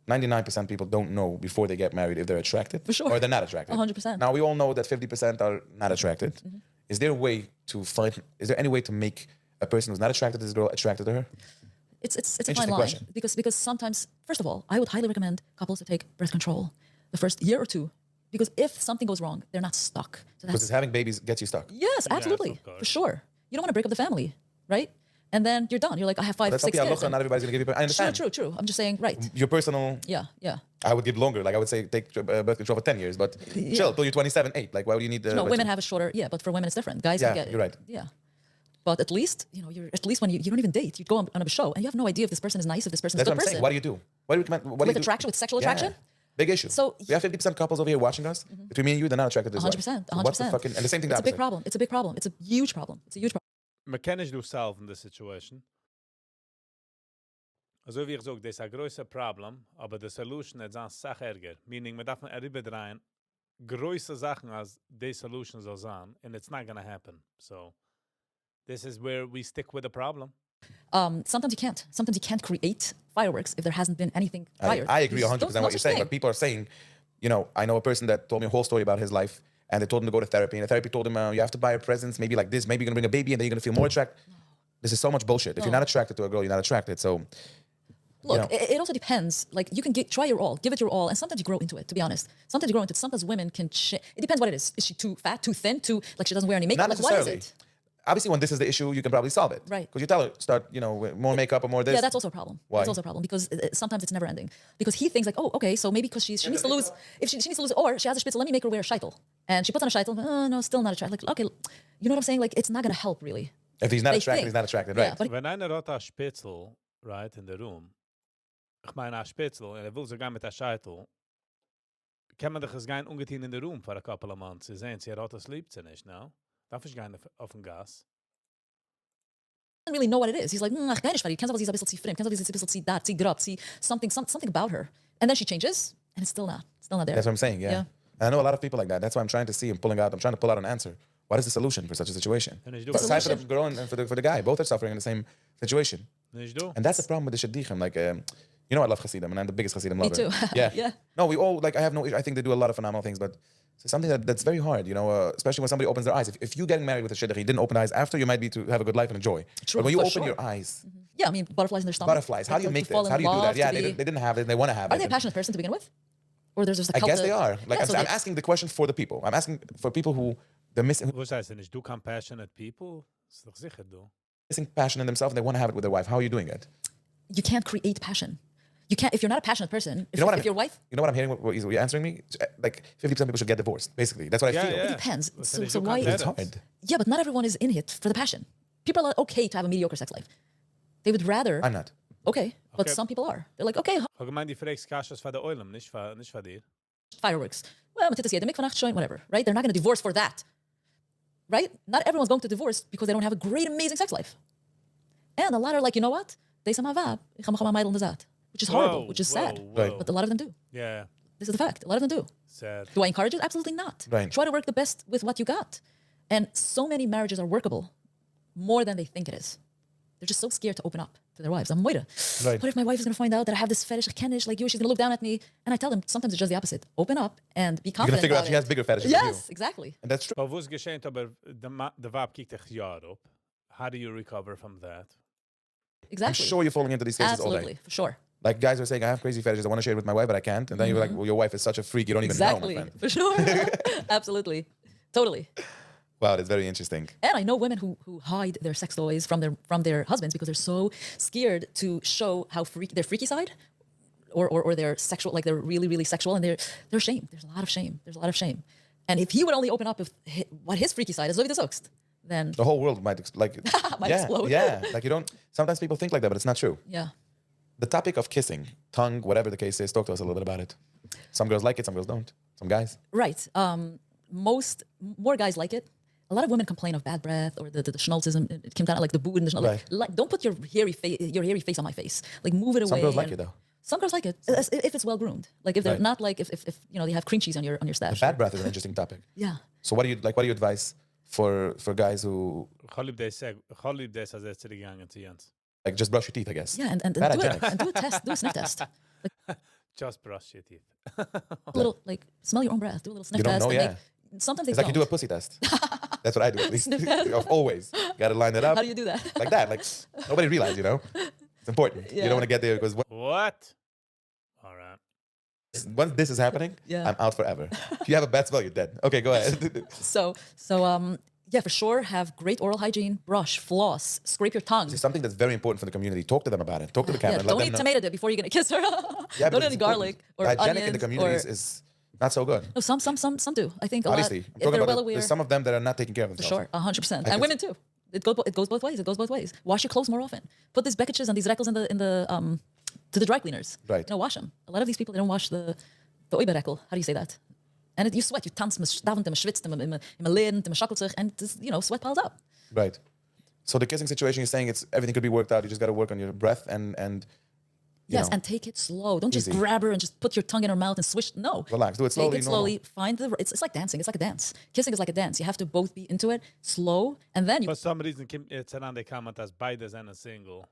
99% of people don't know before they get married if they're attracted or they're not attracted. 100%. Now, we all know that 50% are not attracted. Mm-hmm. Is there any way to make a person who's not attracted to this girl attracted to her? It's a fine line because sometimes, first of all, I would highly recommend couples to take birth control the first year or 2, because if something goes wrong, they're not stuck. So because having babies gets you stuck. Yes, absolutely, for sure. You don't want to break up the family, right? And then you're done. You're like, I have 5, 6 kids. Not everybody's gonna give you. I understand. True. I'm just saying, right. Your personal. Yeah. I would give longer. Like I would say, take birth control for 10 years, but chill till you're 27, 8. Like why would you need? No, women have a shorter. Yeah, but for women it's different. Guys can get. You're right. Yeah. But at least, you're at least when you don't even date, you go on a show and you have no idea if this person is nice, if this person is a good person. Saying. What do you do? What do you recommend? With attraction, with sexual attraction? Big issue. So we have 50% couples over here watching us. Mm-hmm. Between me and you, they're not attracted to this. 100%. So what's the fucking, and the same thing. It's a big problem. It's a big problem. It's a huge problem. Man kann nicht solve in this situation. Also wie ich sage, das ist ein größer Problem, aber the solution ist eine Sache ärger. Meaning, man darf rüberdrehen größere Sachen als die Solution soll sein, and it's not gonna happen. So this is where we stick with the problem. Sometimes you can't. Sometimes you can't create fireworks if there hasn't been anything prior. I agree 100% what you're saying, but people are saying, I know a person that told me a whole story about his life, and they told him to go to therapy, and the therapy told him, you have to buy her presents, maybe like this, maybe you're gonna bring a baby, and then you're gonna feel more attracted. No. This is so much bullshit. If you're not attracted to a girl, you're not attracted. So, look, it also depends. Like you can try your all, give it your all, and sometimes you grow into it. To be honest, sometimes you grow into it. Sometimes women can. It depends what it is. Is she too fat, too thin, too like she doesn't wear any makeup? Not like what is it? Obviously, when this is the issue, you can probably solve it. Right. Because you tell her, start, with more makeup or more this. Yeah, that's also a problem. Why? That's also a problem because sometimes it's never ending. Because he thinks like, oh, okay, so maybe because she needs to lose, if she needs to lose, or she has a spitzel, let me make her wear a sheitel. And she puts on a sheitel, no, still not attracted. Like, okay, you know what I'm saying? Like, it's not going to help really. If he's not attracted, he's not attracted, right? Yeah, when einer hat a spitzel, right, in the room, ich meine a spitzel, und will sogar mit a scheitel, kann man doch es gehen ungetein in the room for a couple of months. Sie sehen, sie hat das liebt sie nicht, no? Darf ich gehen auf den Gas? Doesn't really know what it is. He's like, ach, gar nicht, weil kennst du, was sie ein bisschen zu fremd, kennst du, was sie ein bisschen zu dat, zu grot, something about her. And then she changes, and it's still not there. That's what I'm saying, yeah. And I know a lot of people like that. That's why I'm trying to see, I'm trying to pull out an answer. What is the solution for such a situation? Aside for the girl and for the guy, both are suffering in the same situation. And that's the problem with the shidduchim. Like, I love Hasidim, and I'm the biggest Hasidim lover. Me too. Yeah. No, we all, like, I have no issue. I think they do a lot of phenomenal things, but it's something that's very hard, especially when somebody opens their eyes. If you're getting married with a shidduch, he didn't open eyes after, you might be to have a good life and enjoy. True, but when you open your eyes. Mm-hmm. Yeah, I mean, butterflies in their stomach. Butterflies. How do you make this? How do you do that? Yeah, they didn't have it, they want to have it. Are they a passionate person to begin with? Or there's just a I guess they are. Like, I'm asking the question for the people. I'm asking for people who they're missing. Was heißt denn, du kann passionate people? Ist doch sicher du. Missing passion in themselves and they want to have it with their wife. How are you doing it? You can't create passion. You can't, if you're not a passionate person, if your wife... You know what I'm hearing, what you're answering me? Like, 50% of people should get divorced, basically. That's what I feel. It depends. So why... It's hard. Yeah, but not everyone is in it for the passion. People are okay to have a mediocre sex life. They would rather... I'm not. Okay, but some people are. They're like, okay... Ich meine, die fragst Kasches für der Oilem, nicht für dir. Fireworks. Well, whatever, right? They're not going to divorce for that. Right? Not everyone's going to divorce because they don't have a great, amazing sex life. And a lot are like, you know what? They say, which is horrible, which is sad. Right. But a lot of them do. Yeah. This is the fact. A lot of them do. Sad. Do I encourage it? Absolutely not. Right. Try to work the best with what you got. And so many marriages are workable more than they think it is. They're just so scared to open up to their wives. I'm waiting. Right. What if my wife is going to find out that I have this fetish, a kenish, like you, she's going to look down at me? And I tell them, sometimes it's just the opposite. Open up and be You're confident gonna figure out about she it. has bigger fetishes than you. Yes, exactly. And that's true. Maar wat is geschehen, aber de Wab kijkt echt jaar op. How do you recover from that? Exactly. I'm sure you're falling into these cases all Absolutely, day. for sure. Like guys are saying, I have crazy fetishes, I want to share it with my wife, but I can't. And then you're like, well, your wife is such a freak, you don't even Exactly, know, my friend. for sure. Absolutely. Totally. Wow, that's very interesting. And I know women who hide their sex toys from their husbands because they're so scared to show how their freaky side or their sexual, like they're really, really sexual, and they're ashamed. There's a lot of shame. There's a lot of shame. And if he would only open up with what his freaky side is, look at this then The whole world might explode. Yeah, like you don't, sometimes people think like that, but it's not true. yeah. The topic of kissing, tongue, whatever the case is, talk to us a little bit about it. Some girls like it, some girls don't. Some guys. Right. More guys like it. A lot of women complain of bad breath or the schnulzism. It came down like the boo and the schnulz. Right. Like, don't put your hairy face on my face. Like, move it away. Some girls like it though. Some girls like it if it's well groomed. Like if they're Right. not like if you know they have cream cheese on your stash. Bad breath is an interesting topic. Yeah. So what do you advise for guys who Galib deze has het gegangen te Jens. like just brush your teeth, I guess? Yeah, and do Hygienics. it and do a test, do a sniff test. Just brush your teeth. A little like smell your own breath. Do a little sniff You don't test. know, and yeah. Sometimes they It's like you do a don't. pussy test. That's what I do at least. Sniff test? Always. Gotta line it up. How do you do that? Like that. Like nobody realized, you know? It's important. You Yeah. don't want to get there because What? All right. once this is happening, Yeah. I'm out forever. If you have a bad smell, you're dead. Okay, go ahead. So yeah, for sure, have great oral hygiene. Brush, floss, scrape your tongue. It's something that's very important for the community. Talk to them about it. Talk to the Yeah, camera. don't let eat them know. tomato dip before you're gonna kiss her. Yeah, Don't because eat any it's garlic important. or The hygienic onions in the community or is not so good. no, some do. I think a Obviously, lot. I'm If talking they're about well aware. there's some of them that are not taking care of For themselves. sure, 100%, I and guess- women too. It goes both ways. It goes both ways. Wash your clothes more often. Put these beketjes and these rekkels in the to the dry cleaners. Right. You know, wash them. A lot of these people they don't wash the oiberekkel. How do you say that? And you sweat. You tanzt, stavend, schwitzt, lint, shackelt zich, and sweat piles up. Right. So the kissing situation, you're saying everything could be worked out. You just got to work on your breath and you Yes, know, and take it slow. Don't just easy. grab her and just put your tongue in her mouth and swish. No. Relax. Do it slowly, Take it slowly. Find it's like dancing. It's like a dance. Kissing is like a dance. You have to both be into it, slow, and then you For some reason, it's an they comment as beide zijn een single.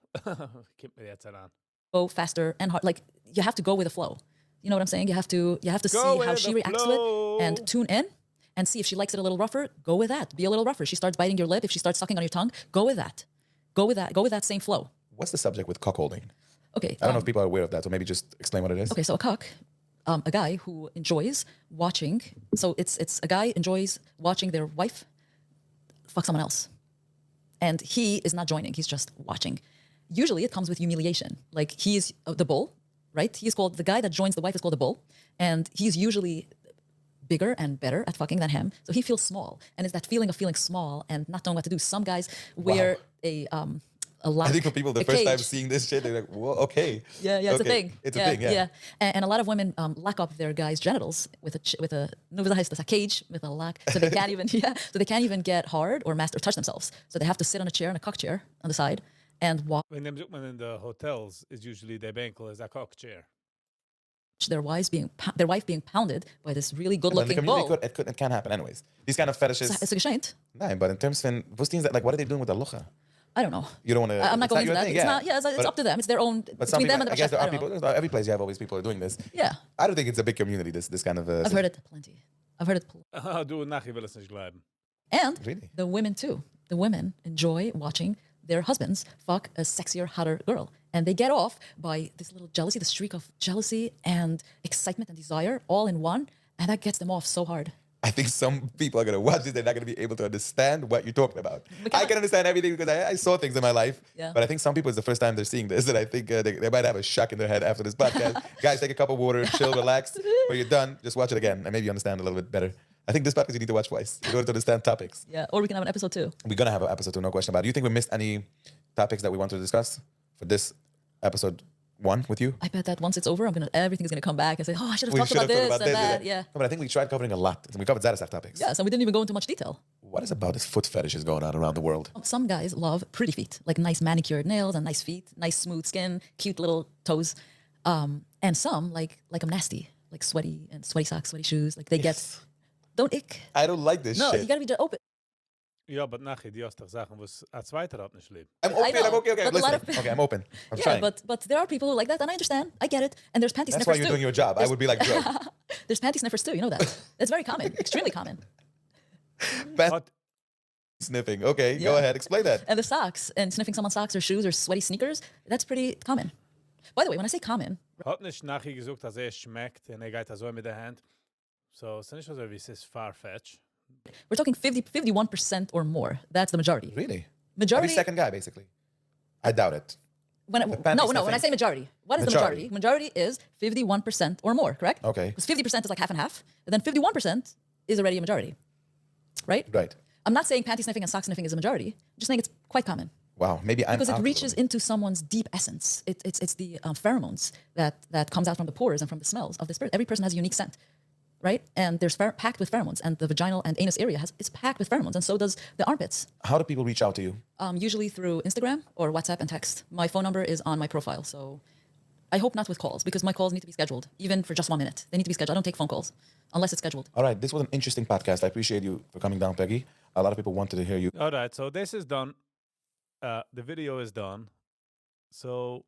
Kimt mir jetzt an. go faster and hard. Like you have to go with the flow. You know what I'm saying? You have to see Go how with she the reacts to flow. it and tune in and see if she likes it a little rougher. Go with that. Be a little rougher. She starts biting your lip. If she starts sucking on your tongue, go with that. Go with that. Go with that same flow. what's the subject with cuckolding? Okay. I don't know if people are aware of that, so maybe just explain what it is. Okay, so a cuck, a guy who enjoys watching. So it's a guy enjoys watching their wife fuck someone else, and he is not joining. He's just watching. Usually, it comes with humiliation. Like he's the bull, right? He's called the guy that joins the wife is called the bull, and he's usually bigger and better at fucking than him. So he feels small, and it's that feeling of feeling small and not knowing what to do. Some guys wear a lock. I think for people the a first time cage. seeing this shit, they're like, "Whoa, okay." Yeah, it's a Okay. thing. It's a thing, yeah. And a lot of women lock up their guys' genitals with a cage with a lock, so they can't even so they can't even get hard or touch themselves. So they have to sit on a chair, on a cock chair on the side, and watch When them zoekt men in the hotels, is usually their bankel is a cock chair. their wife being pounded by this really And then the good-looking community bull. it can happen anyways. These kind of fetishes. It's a geschenkt. No, but in terms of what's things that like, what are they doing with the lucha? I don't know. You don't want to. I'm not going into that. It's not. Yeah, it's up to them. It's their own. But some Between them people, and the I guess there chef, are I don't people. know. Every place you have always people are doing this. Yeah, I don't think it's a big community. This kind of. I've heard it plenty. I've heard it. Du und Nachi will es nicht bleiben. And Really? the women too. The women enjoy watching their husbands fuck a sexier, hotter girl. And they get off by this little jealousy, the streak of jealousy and excitement and desire all in one. And that gets them off so hard. I think some people are going to watch this. They're not going to be able to understand what you're talking about. I can understand everything because I saw things in my life. Yeah. But I think some people, it's the first time they're seeing this. And I think they might have a shock in their head after this podcast. Guys, take a cup of water, chill, relax. When you're done, just watch it again and maybe you understand a little bit better. I think this podcast you need to watch twice in order to understand topics. Yeah. Or we can have an episode 2. We're going to have an episode 2, no question about it. Do you think we missed any topics that we want to discuss for this episode 1 with you? I bet that once it's over, everything's gonna come back and say, oh, I should have We talked should about have talked this about and this. that. Yeah. No, but I think we tried covering a lot. We covered Zadisach topics. Yeah. So we didn't even go into much detail. What is about this foot fetishes going on around the world? Some guys love pretty feet, like nice manicured nails and nice feet, nice smooth skin, cute little toes. And some like I'm nasty, like sweaty socks, sweaty shoes. Like they get, don't ick. I don't like this No, shit. you gotta be open. Ja, but Nachi, die hast doch Sachen, was a zweiter hat nicht lieb. I'm I okay, know, I'm okay. but a lot Listen. of- Okay, I'm open. I'm Yeah, trying. but there are people who like that, and I understand. I get it. And there's panty That's why sniffers you're too. doing your job. I would be like, bro. There's panty sniffers too. You know that. That's very common, extremely common. But Sniffing. Okay, go Yeah. ahead. Explain that. And the socks and sniffing someone's socks or shoes or sweaty sneakers, that's pretty common. By the way, when I say common, hat nicht Nachi gesucht, dass schmeckt, und geht so mit der Hand. So, es ist nicht so, wie es ist far-fetched. we're talking 51% or more. That's the majority. Really? Majority. Every second guy, basically. I doubt it. When panty no, when sniffing. I say majority, what is Majority. the majority? Majority is 51% or more, correct? Okay. Because 50% is like half and half, and then 51% is already a majority, right? Right. I'm not saying panty sniffing and sock sniffing is a majority. I'm just saying it's quite common Wow. Maybe I'm because it out a reaches little into someone's deep essence. It's the pheromones that comes out from the pores and from the smells of the spirit. Every person has a unique scent, right? And there's packed with pheromones, and the vaginal and anus area is packed with pheromones, and so does the armpits. bit. How do people reach out to you? Usually through Instagram or WhatsApp and text. My phone number is on my profile, so I hope not with calls because my calls need to be scheduled, even for just 1 minute. They need to be scheduled. I don't take phone calls unless it's scheduled. All right. This was an interesting podcast. I appreciate you for coming down, Peggy. A lot of people wanted to hear you. All right, so this is done. The video is done. So,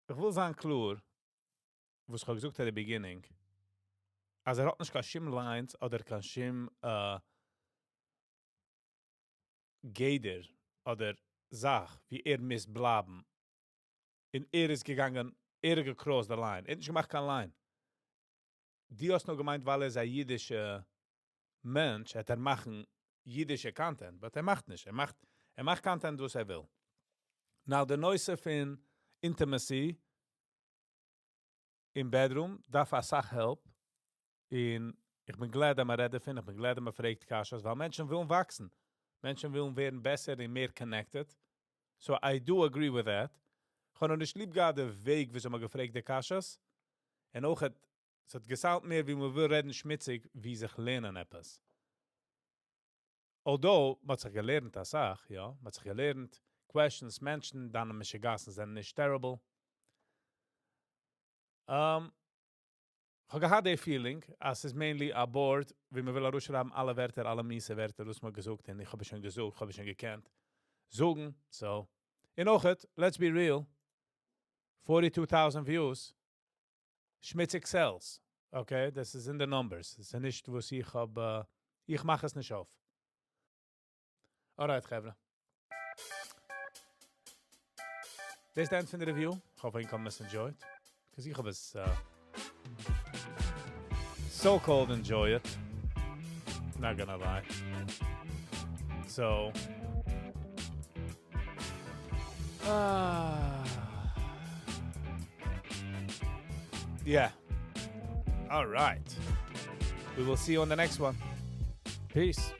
ich will sagen klar, was ich gesucht habe at the beginning. Also hat nicht kein Lines oder kein Geder oder Sach, wie missbleiben. In ist gegangen, gecrossed the line. Nicht gemacht kein Line. Die hast nur gemeint, weil ein jiddischer Mensch hat machen jiddische Content, but macht nicht. Macht Content, was will. Now, the noise of intimacy in bedroom darf a Sach help. Ich bin glad, dass man reden finden. Ich bin glad, dass man fragt Kashas, weil Menschen wollen wachsen. Menschen wollen werden besser und mehr connected. So I do agree with that. Ich habe noch nicht lieb gehabt, der Weg, wie so man gefragt die Kashas. Und auch es hat gesagt mehr, wie man will reden schmutzig, wie sich lernen etwas. Although, man hat sich gelernt, das auch, ja. Man hat sich gelernt, questions, Menschen, dann am Gassen sind nicht terrible. Ich habe gehabt die Feeling, als es mainly a board, wie man will ausschreiben, alle Wörter, alle miese Wörter, was man gesucht hat. Ich habe schon gesucht, ich habe schon gekannt. Zogen, so. In Ochet, let's be real, 42,000 views, schmutzig sells. Okay, das ist in the numbers. Das ist nicht, was ich habe, ich mache es nicht auf. Alright, Gevra. This is the end of the review. I hope you guys enjoyed. Because ich habe es so-called enjoy it. Not gonna lie. So, yeah. All right. We will see you on the next one. Peace.